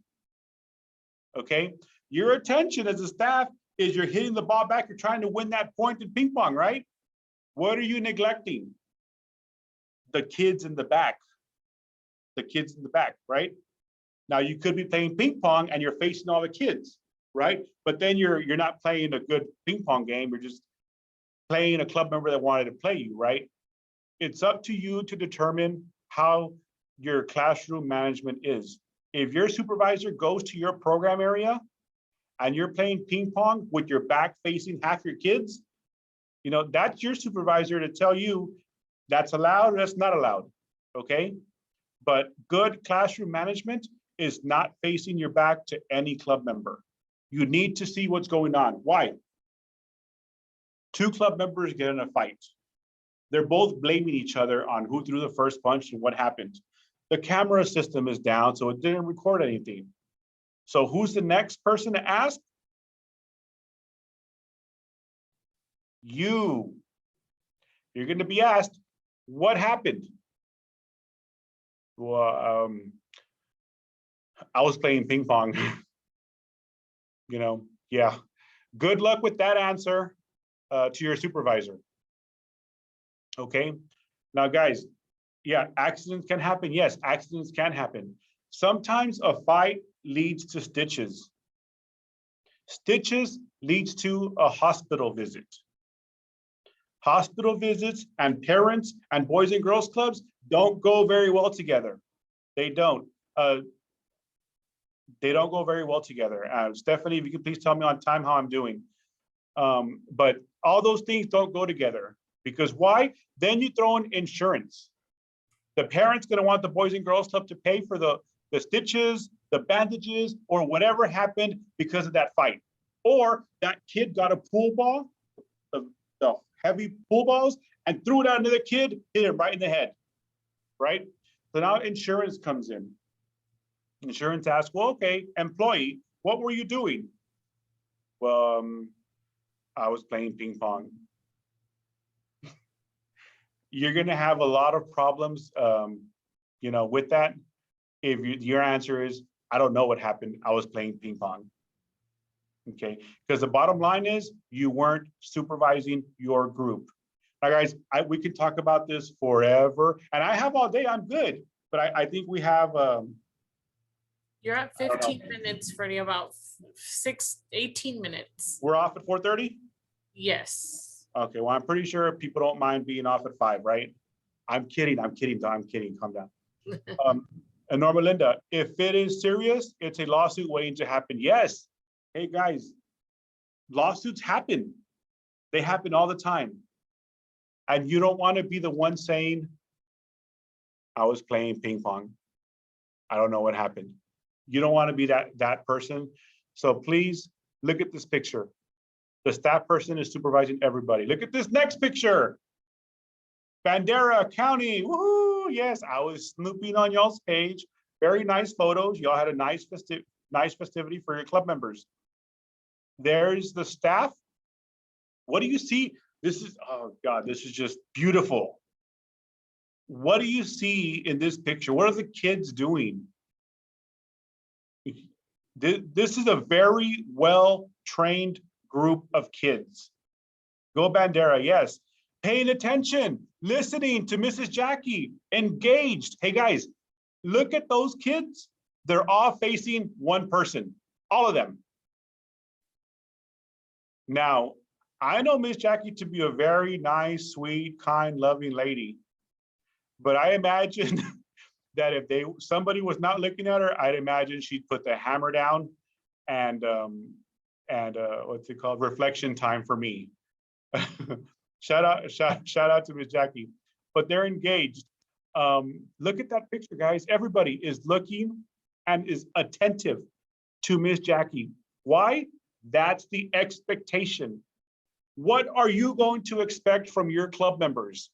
okay, your attention as a staff is you're hitting the ball back, you're trying to win that point in ping pong, right? What are you neglecting? The kids in the back. The kids in the back, right? Now you could be playing ping pong and you're facing all the kids, right? But then you're not playing a good ping pong game, you're just playing a club member that wanted to play you, right? It's up to you to determine how your classroom management is. If your supervisor goes to your program area and you're playing ping pong with your back facing half your kids, you know, that's your supervisor to tell you that's allowed or that's not allowed, okay? But good classroom management is not facing your back to any club member. You need to see what's going on. Why? Two club members get in a fight. They're both blaming each other on who threw the first punch and what happened. The camera system is down, so it didn't record anything. So who's the next person to ask? You're going to be asked, what happened? Well, I was playing ping pong. Yeah. Good luck with that answer to your supervisor. Okay. Now, guys, yeah, accidents can happen. Yes, accidents can happen. Sometimes a fight leads to stitches. Stitches leads to a hospital visit. Hospital visits and parents and boys and girls clubs don't go very well together. They don't. They don't go very well together. Stephanie, if you could please tell me on time how I'm doing. But all those things don't go together. Because why? Then you throw in insurance. The parent's going to want the Boys and Girls Club to pay for the stitches, the bandages, or whatever happened because of that fight. Or that kid got a pool ball, the heavy pool balls, and threw it at another kid, hit him right in the head, right? So now insurance comes in. Insurance asks, well, okay, employee, what were you doing? Well, I was playing ping pong. You're going to have a lot of problems, with that. If your answer is, I don't know what happened, I was playing ping pong. Okay, because the bottom line is you weren't supervising your group. Now, guys, we could talk about this forever, and I have all day. I'm good, but I think we have. You're at 15 minutes, Freddie. About 18 minutes. We're off at 4:30. Yes. Okay, well, I'm pretty sure people don't mind being off at 5, right? I'm kidding. I'm kidding. Calm down. And Norma Linda, if it is serious, it's a lawsuit waiting to happen. Yes. Hey, guys, lawsuits happen. They happen all the time. And you don't want to be the one saying, I was playing ping pong. I don't know what happened. You don't want to be that person. So please look at this picture. The staff person is supervising everybody. Look at this next picture. Bandera County, woohoo! Yes, I was snooping on y'all's page. Very nice photos. Y'all had a nice festivity for your club members. There's the staff. What do you see? This is, oh God, this is just beautiful. What do you see in this picture? What are the kids doing? This is a very well-trained group of kids. Go Bandera, yes. Paying attention, listening to Mrs. Jackie, engaged. Hey guys, look at those kids. They're all facing one person, all of them. Now, I know Miss Jackie to be a very nice, sweet, kind, loving lady, but I imagine that if somebody was not looking at her, I'd imagine she'd put the hammer down and what's it called? Reflection time for me. shout out to Miss Jackie, but they're engaged. Look at that picture, guys. Everybody is looking and is attentive to Miss Jackie. Why? That's the expectation. What are you going to expect from your club members?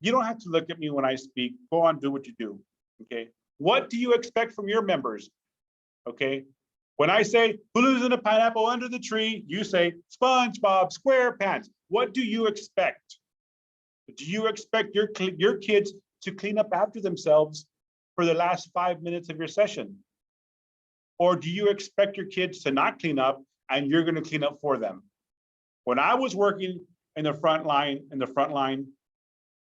You don't have to look at me when I speak. Go on, do what you do, okay? What do you expect from your members, okay? When I say, who lives in a pineapple under the tree? You say, SpongeBob SquarePants. What do you expect? Do you expect your kids to clean up after themselves for the last 5 minutes of your session? Or do you expect your kids to not clean up and you're going to clean up for them? When I was working in the front line,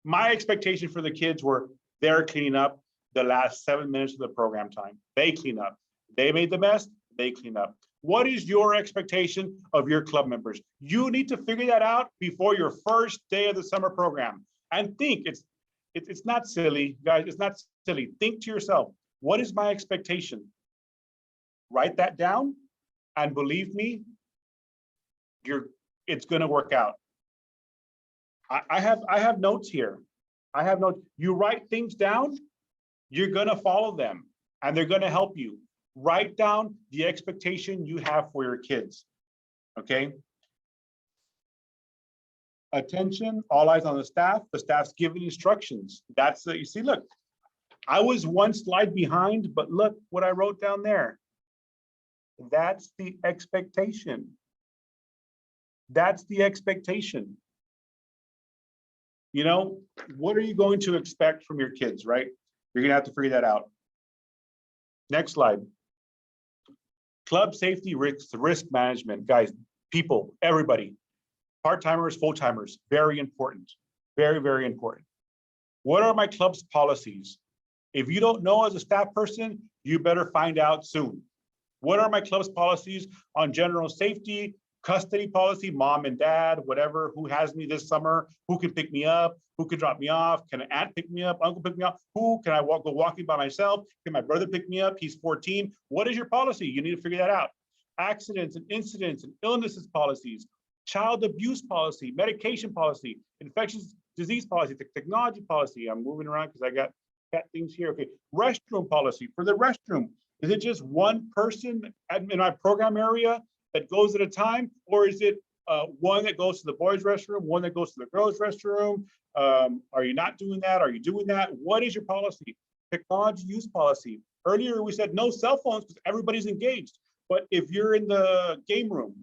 my expectation for the kids were they're cleaning up the last 7 minutes of the program time. They clean up. They made the mess, they clean up. What is your expectation of your club members? You need to figure that out before your first day of the summer program. And think, it's not silly, guys, it's not silly. Think to yourself, what is my expectation? Write that down, and believe me, it's gonna work out. I have notes here. I have notes. You write things down, you're gonna follow them. and they're going to help you. Write down the expectation you have for your kids. Okay. Attention, all eyes on the staff. The staff's giving instructions. That's the, you see, look, I was one slide behind, but look what I wrote down there. That's the expectation. That's the expectation. You know, what are you going to expect from your kids, right? You're gonna have to figure that out. Next slide. Club safety risk management, guys, people, everybody, part-timers, full-timers, very important, very, very important. What are my club's policies? If you don't know as a staff person, you better find out soon. What are my club's policies on general safety, custody policy, mom and dad, whatever, who has me this summer, who can pick me up, who can drop me off, can an aunt pick me up, uncle pick me up, who can I go walking by myself, can my brother pick me up, he's 14, what is your policy? You need to figure that out. Accidents and incidents and illnesses policies, child abuse policy, medication policy, infectious disease policy, technology policy, I'm moving around because I got things here, okay, restroom policy, for the restroom, is it just one person in my program area that goes at a time, or is it one that goes to the boys' restroom, one that goes to the girls' restroom? Are you not doing that? Are you doing that? What is your policy? Technology use policy. Earlier we said no cell phones because everybody's engaged. But if you're in the game room,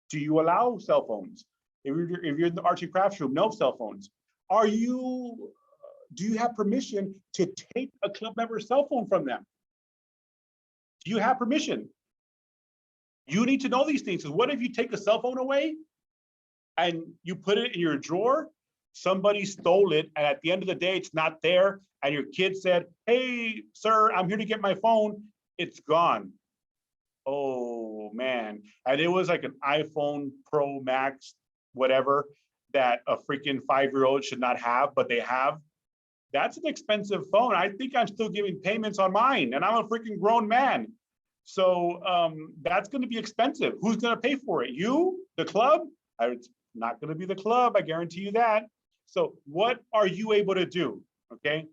do you allow cell phones? If you're in the arts and crafts room, no cell phones. Do you have permission to take a club member's cell phone from them? Do you have permission? You need to know these things. Because what if you take a cell phone away and you put it in your drawer? Somebody stole it, and at the end of the day, it's not there. And your kid said, "Hey, sir, I'm here to get my phone." It's gone. Oh man! And it was like an iPhone Pro Max, whatever, that a freaking 5-year-old should not have, but they have. That's an expensive phone. I think I'm still giving payments on mine, and I'm a freaking grown man. So that's going to be expensive. Who's going to pay for it? You, the club? It's not going to be the club. I guarantee you that. So what are you able to do? Okay.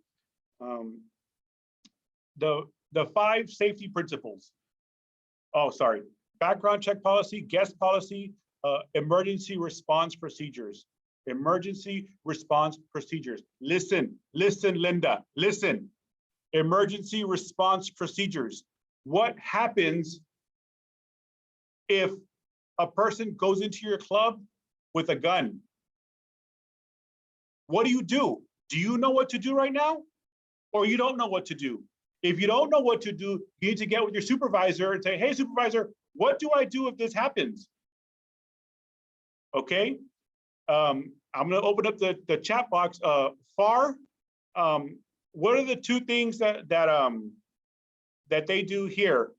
The 5 safety principles. Oh, sorry. Background check policy, guest policy, emergency response procedures. Emergency response procedures. Listen, Linda, listen. Emergency response procedures. What happens if a person goes into your club with a gun? What do? Do you know what to do right now? Or you don't know what to do? If you don't know what to do, you need to get with your supervisor and say, "Hey, supervisor, what do I do if this happens?" Okay. I'm going to open up the chat box. FAR, what are the 2 things that they do here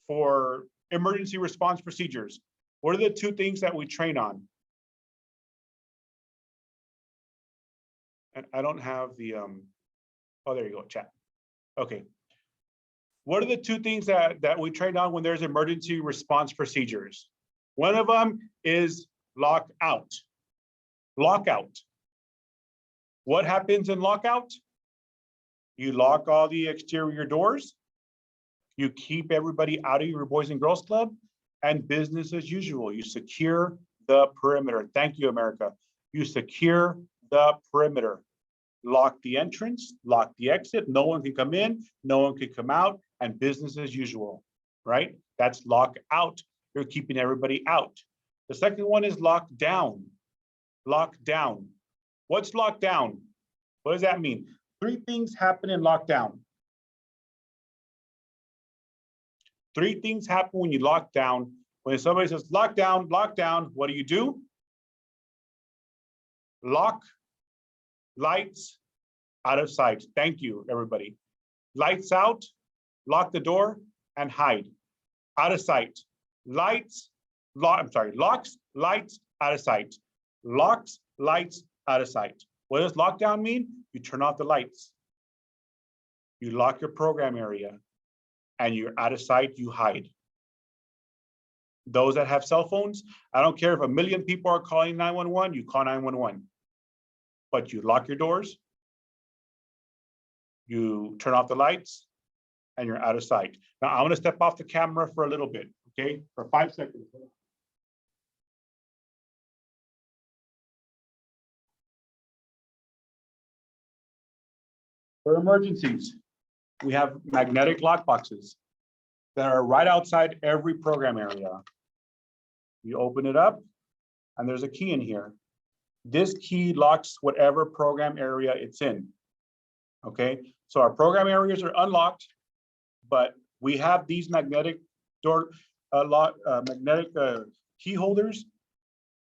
for emergency response procedures? What are the 2 things that we train on? And I don't have the, oh, there you go, chat. Okay. What are the 2 things that we train on when there's emergency response procedures? One of them is lockout. Lockout. What happens in lockout? You lock all the exterior doors. You keep everybody out of your Boys and Girls Club, and business as usual. You secure the perimeter. Thank you, America. You secure the perimeter. Lock the entrance, lock the exit. No one can come in, no one can come out, and business as usual, right? That's lock out. You're keeping everybody out. The second one is lock down. Lock down. What's lock down? What does that mean? 3 things happen in lockdown. 3 things happen when you lock down. When somebody says lockdown, what do? Lock, lights, out of sight. Thank you, everybody. Lights out, lock the door, and hide. Out of sight. Locks, lights, out of sight. Locks, lights, out of sight. What does lockdown mean? You turn off the lights. You lock your program area, and you're out of sight, you hide. Those that have cell phones, I don't care if 1 million people are calling 911, you call 911. But you lock your doors, you turn off the lights, and you're out of sight. Now I'm gonna step off the camera for a little bit, okay? For 5 seconds. For emergencies, we have magnetic lock boxes that are right outside every program area. You open it up and there's a key in here. This key locks whatever program area it's in. Okay, so our program areas are unlocked, but we have these magnetic door key holders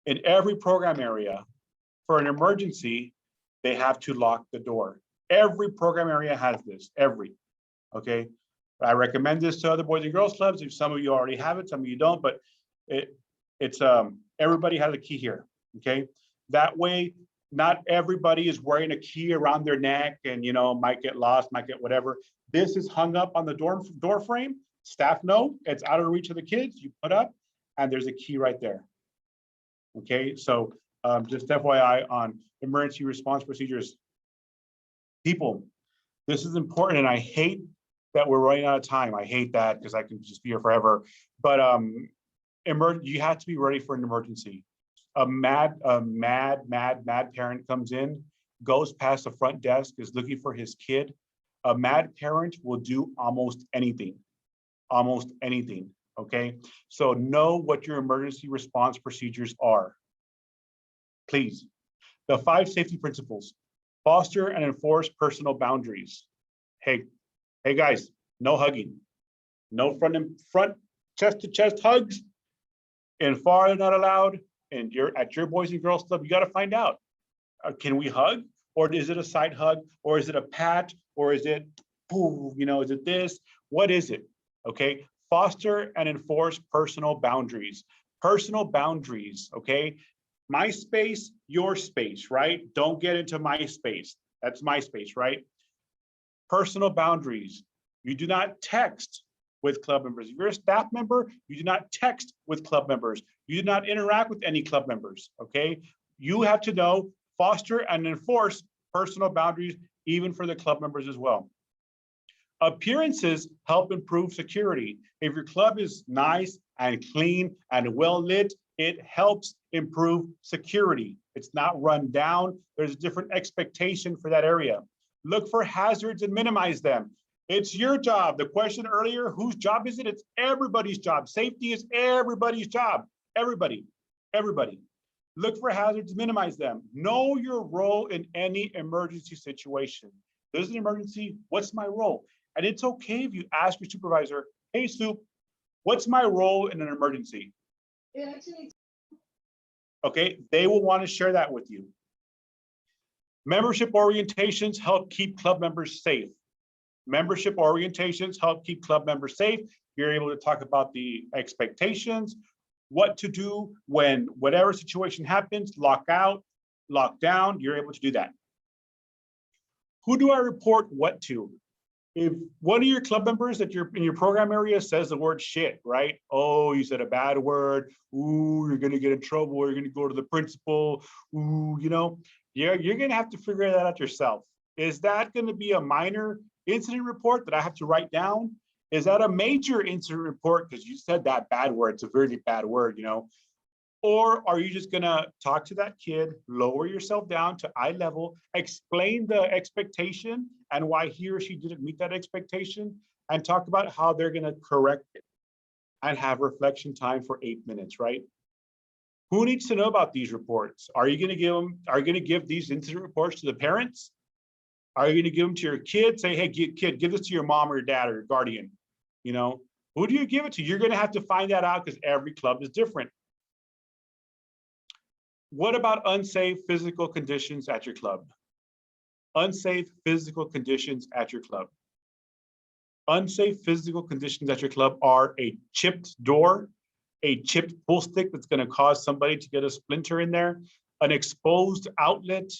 in every program area. For an emergency, they have to lock the door. Every program area has this, okay? I recommend this to other Boys and Girls Clubs. If some of you already have it, some of you don't, but it's everybody has a key here, okay? That way, not everybody is wearing a key around their neck and, you know, might get lost, might get whatever. This is hung up on the door frame. Staff know it's out of reach of the kids. You put up and there's a key right there. Okay, so just FYI on emergency response procedures. People, this is important, and I hate that we're running out of time. I hate that because I can just be here forever. But you have to be ready for an emergency. A mad parent comes in, goes past the front desk, is looking for his kid. A mad parent will do almost anything, okay? So know what your emergency response procedures are. Please. The 5 safety principles: foster and enforce personal boundaries. Hey guys, no hugging, no front chest to chest hugs. In far they're not allowed. And you're at your Boys and Girls Club, you got to find out, can we hug, or is it a side hug, or is it a pat, or is it, you know, is it this? What is it? Okay, foster and enforce personal boundaries. Personal boundaries, okay? My space, your space, right? Don't get into my space. That's my space, right? Personal boundaries. You do not text with club members. If you're a staff member, you do not text with club members. You do not interact with any club members, okay? You have to know, foster and enforce personal boundaries, even for the club members as well. Appearances help improve security. If your club is nice and clean and well lit, it helps improve security. It's not run down. There's a different expectation for that area. Look for hazards and minimize them. It's your job. The question earlier, whose job is it? It's everybody's job. Safety is everybody's job. Everybody. Look for hazards, minimize them. Know your role in any emergency situation. There's an emergency, what's my role? And it's okay if you ask your supervisor, hey, Soup, what's my role in an emergency? Okay, they will want to share that with you. Membership orientations help keep club members safe. Membership orientations help keep club members safe. You're able to talk about the expectations, what to do when whatever situation happens, lock out, lock down, you're able to do that. Who do I report what to? If one of your club members that you're in your program area says the word shit, right? Oh, you said a bad word. Ooh, you're gonna get in trouble. You're gonna go to the principal. Ooh, you know, you're gonna have to figure that out yourself. Is that gonna be a minor incident report that I have to write down? Is that a major incident report because you said that bad word? It's a really bad word, you know? Or are you just gonna talk to that kid, lower yourself down to eye level, explain the expectation and why he or she didn't meet that expectation, and talk about how they're gonna correct it and have reflection time for 8 minutes, right? Who needs to know about these reports? Are you gonna give these incident reports to the parents? Are you gonna give them to your kid? Say, hey, kid, give this to your mom or your dad or your guardian. You know, who do you give it to? You're gonna have to find that out because every club is different. What about unsafe physical conditions at your club? Unsafe physical conditions at your club. Unsafe physical conditions at your club are a chipped door, a chipped pull stick that's gonna cause somebody to get a splinter in there, an exposed outlet,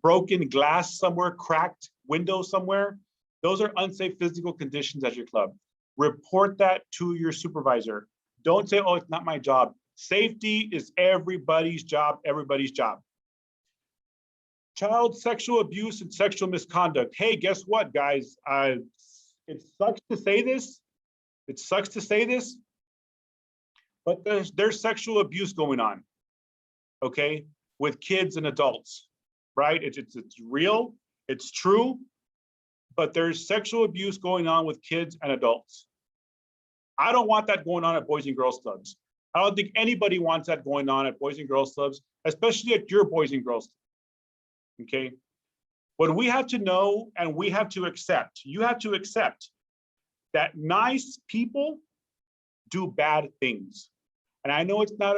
broken glass somewhere, cracked window somewhere. Those are unsafe physical conditions at your club. Report that to your supervisor. Don't say, oh, it's not my job. Safety is everybody's job, Child sexual abuse and sexual misconduct. Hey, guess what, guys? it sucks to say this. It sucks to say this, but there's sexual abuse going on, okay, with kids and adults, right? It's real, it's true, but there's sexual abuse going on with kids and adults. I don't want that going on at Boys and Girls Clubs. I don't think anybody wants that going on at Boys and Girls Clubs, especially at your Boys and Girls Club, okay? What we have to know and we have to accept, you have to accept that nice people do bad things. And I know it's not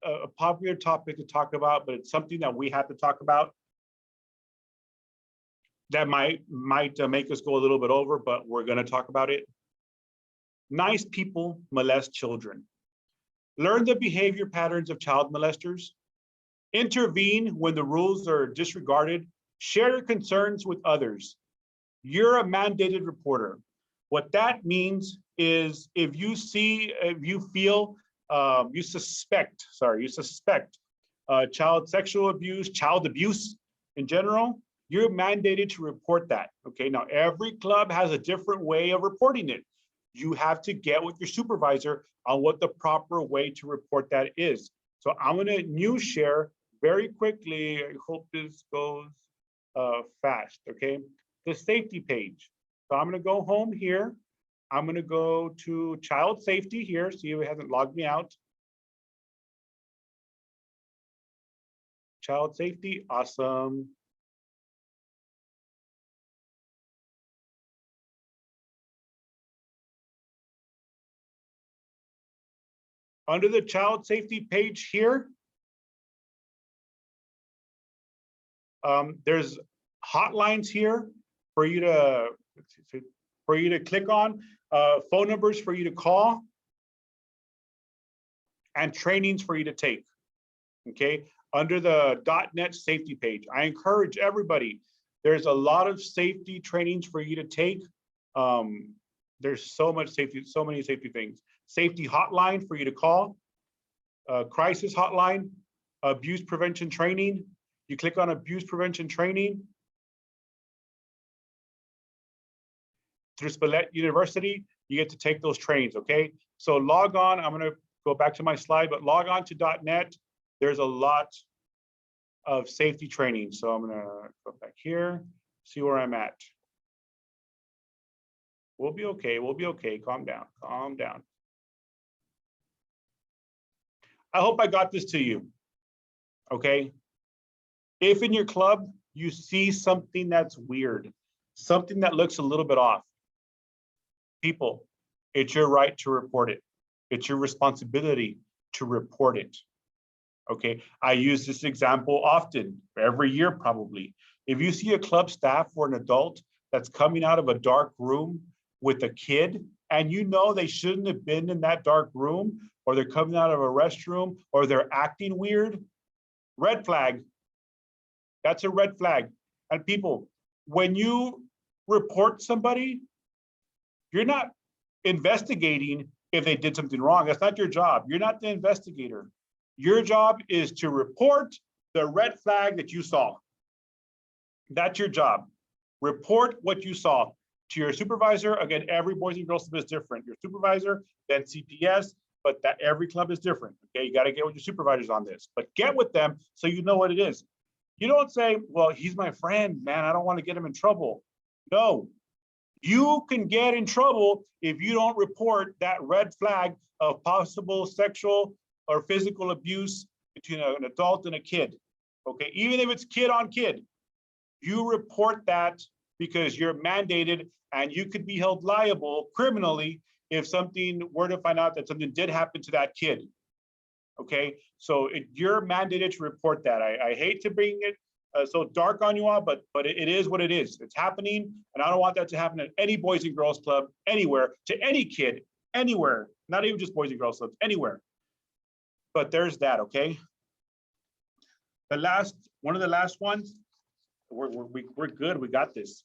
a popular topic to talk about, but it's something that we have to talk about. That might make us go a little bit over, but we're going to talk about it. Nice people molest children. Learn the behavior patterns of child molesters. Intervene when the rules are disregarded. Share your concerns with others. You're a mandated reporter. What that means is if you feel, you suspect child sexual abuse, child abuse in general, you're mandated to report that, okay? Now, every club has a different way of reporting it. You have to get with your supervisor on what the proper way to report that is. So I'm gonna news share very quickly. I hope this goes fast, okay? The safety page. So I'm gonna go home here. I'm gonna go to child safety here, see if it hasn't logged me out. Child safety, awesome. Under the child safety page here, there's hotlines here for you to click on, phone numbers for you to call, and trainings for you to take, okay? Under the .NET safety page, I encourage everybody, there's a lot of safety trainings for you to take. There's so much safety, so many safety things. Safety hotline for you to call, crisis hotline, abuse prevention training. You click on abuse prevention training. Through Spillett University, you get to take those trainings, okay? So log on, I'm gonna go back to my slide, but log on to .NET. There's a lot of safety training. So I'm gonna go back here, see where I'm at. We'll be okay, we'll be okay, calm down, calm down. I hope I got this to you, okay? If in your club, you see something that's weird, something that looks a little bit off, people, it's your right to report it. It's your responsibility to report it, okay? I use this example often, every year probably. If you see a club staff or an adult that's coming out of a dark room with a kid, and you know they shouldn't have been in that dark room, or they're coming out of a restroom, or they're acting weird, red flag. That's a red flag. And people, when you report somebody, you're not investigating if they did something wrong. That's not your job. You're not the investigator. Your job is to report the red flag that you saw. That's your job. Report what you saw to your supervisor. Again, every Boys and Girls Club is different. Your supervisor, then CPS, but that every club is different. Okay, you got to get with your supervisors on this, but get with them so you know what it is. You don't say, well, he's my friend, man, I don't want to get him in trouble. No, you can get in trouble if you don't report that red flag of possible sexual or physical abuse between an adult and a kid. Okay, even if it's kid on kid, you report that because you're mandated, and you could be held liable criminally if something were to find out that something did happen to that kid. Okay, so you're mandated to report that. I hate to bring it so dark on you all, but it is what it is. It's happening, and I don't want that to happen at any Boys and Girls Club, anywhere, to any kid, anywhere, not even just Boys and Girls Clubs, anywhere. But there's that, okay? One of the last ones, we're good, we got this.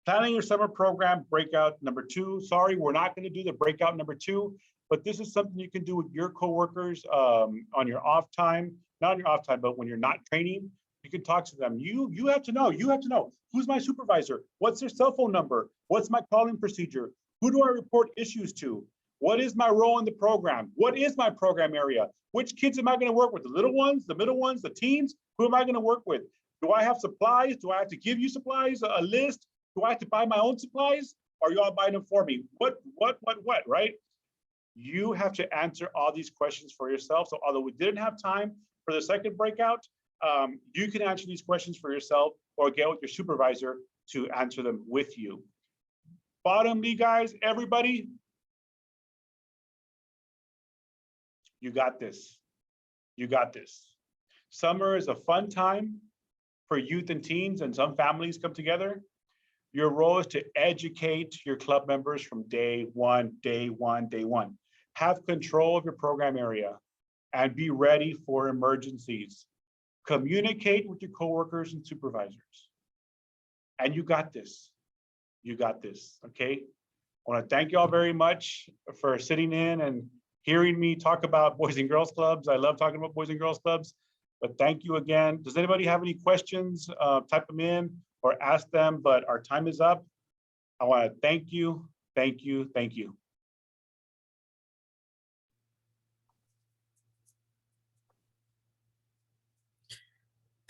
Planning your summer program, breakout number 2. Sorry, we're not gonna do the breakout number 2, but this is something you can do with your coworkers on your off time, not on your off time, but when you're not training. You can talk to them. You have to know who's my supervisor, what's their cell phone number, what's my calling procedure, who do I report issues to, what is my role in the program, what is my program area, which kids am I going to work with, the little ones, the middle ones, the teens, who am I going to work with? Do I have supplies? Do I have to give you supplies, a list? Do I have to buy my own supplies? Or are you all buying them for me? What, right? You have to answer all these questions for yourself. So although we didn't have time for the second breakout, you can answer these questions for yourself or get with your supervisor to answer them with you. Bottomly, guys, everybody, you got this. You got this. Summer is a fun time for youth and teens, and some families come together. Your role is to educate your club members from day one. Have control of your program area and be ready for emergencies. Communicate with your coworkers and supervisors. And you got this. You got this, okay? I want to thank you all very much for sitting in and hearing me talk about Boys and Girls Clubs. I love talking about Boys and Girls Clubs, but thank you again. Does anybody have any questions? Type them in or ask them, but our time is up. I want to thank you, thank you, thank you.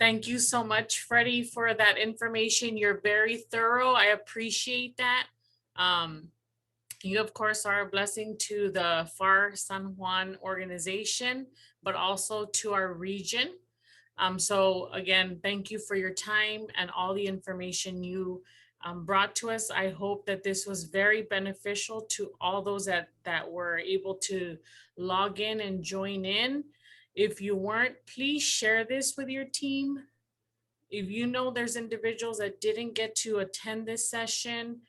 Thank you so much, Freddie, for that information. You're very thorough. I appreciate that. You, of course, are a blessing to the FAR San Juan organization, but also to our region. So again, thank you for your time and all the information you brought to us. I hope that this was very beneficial to all those that were able to log in and join in. If you weren't, please share this with your team. If you know there's individuals that didn't get to attend this session,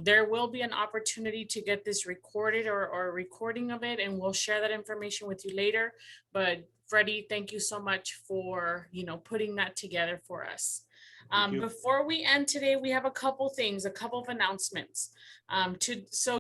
there will be an opportunity to get this recorded or a recording of it, and we'll share that information with you later. But Freddie, thank you so much for putting that together for us. Before we end today, we have a couple things, a couple of announcements. So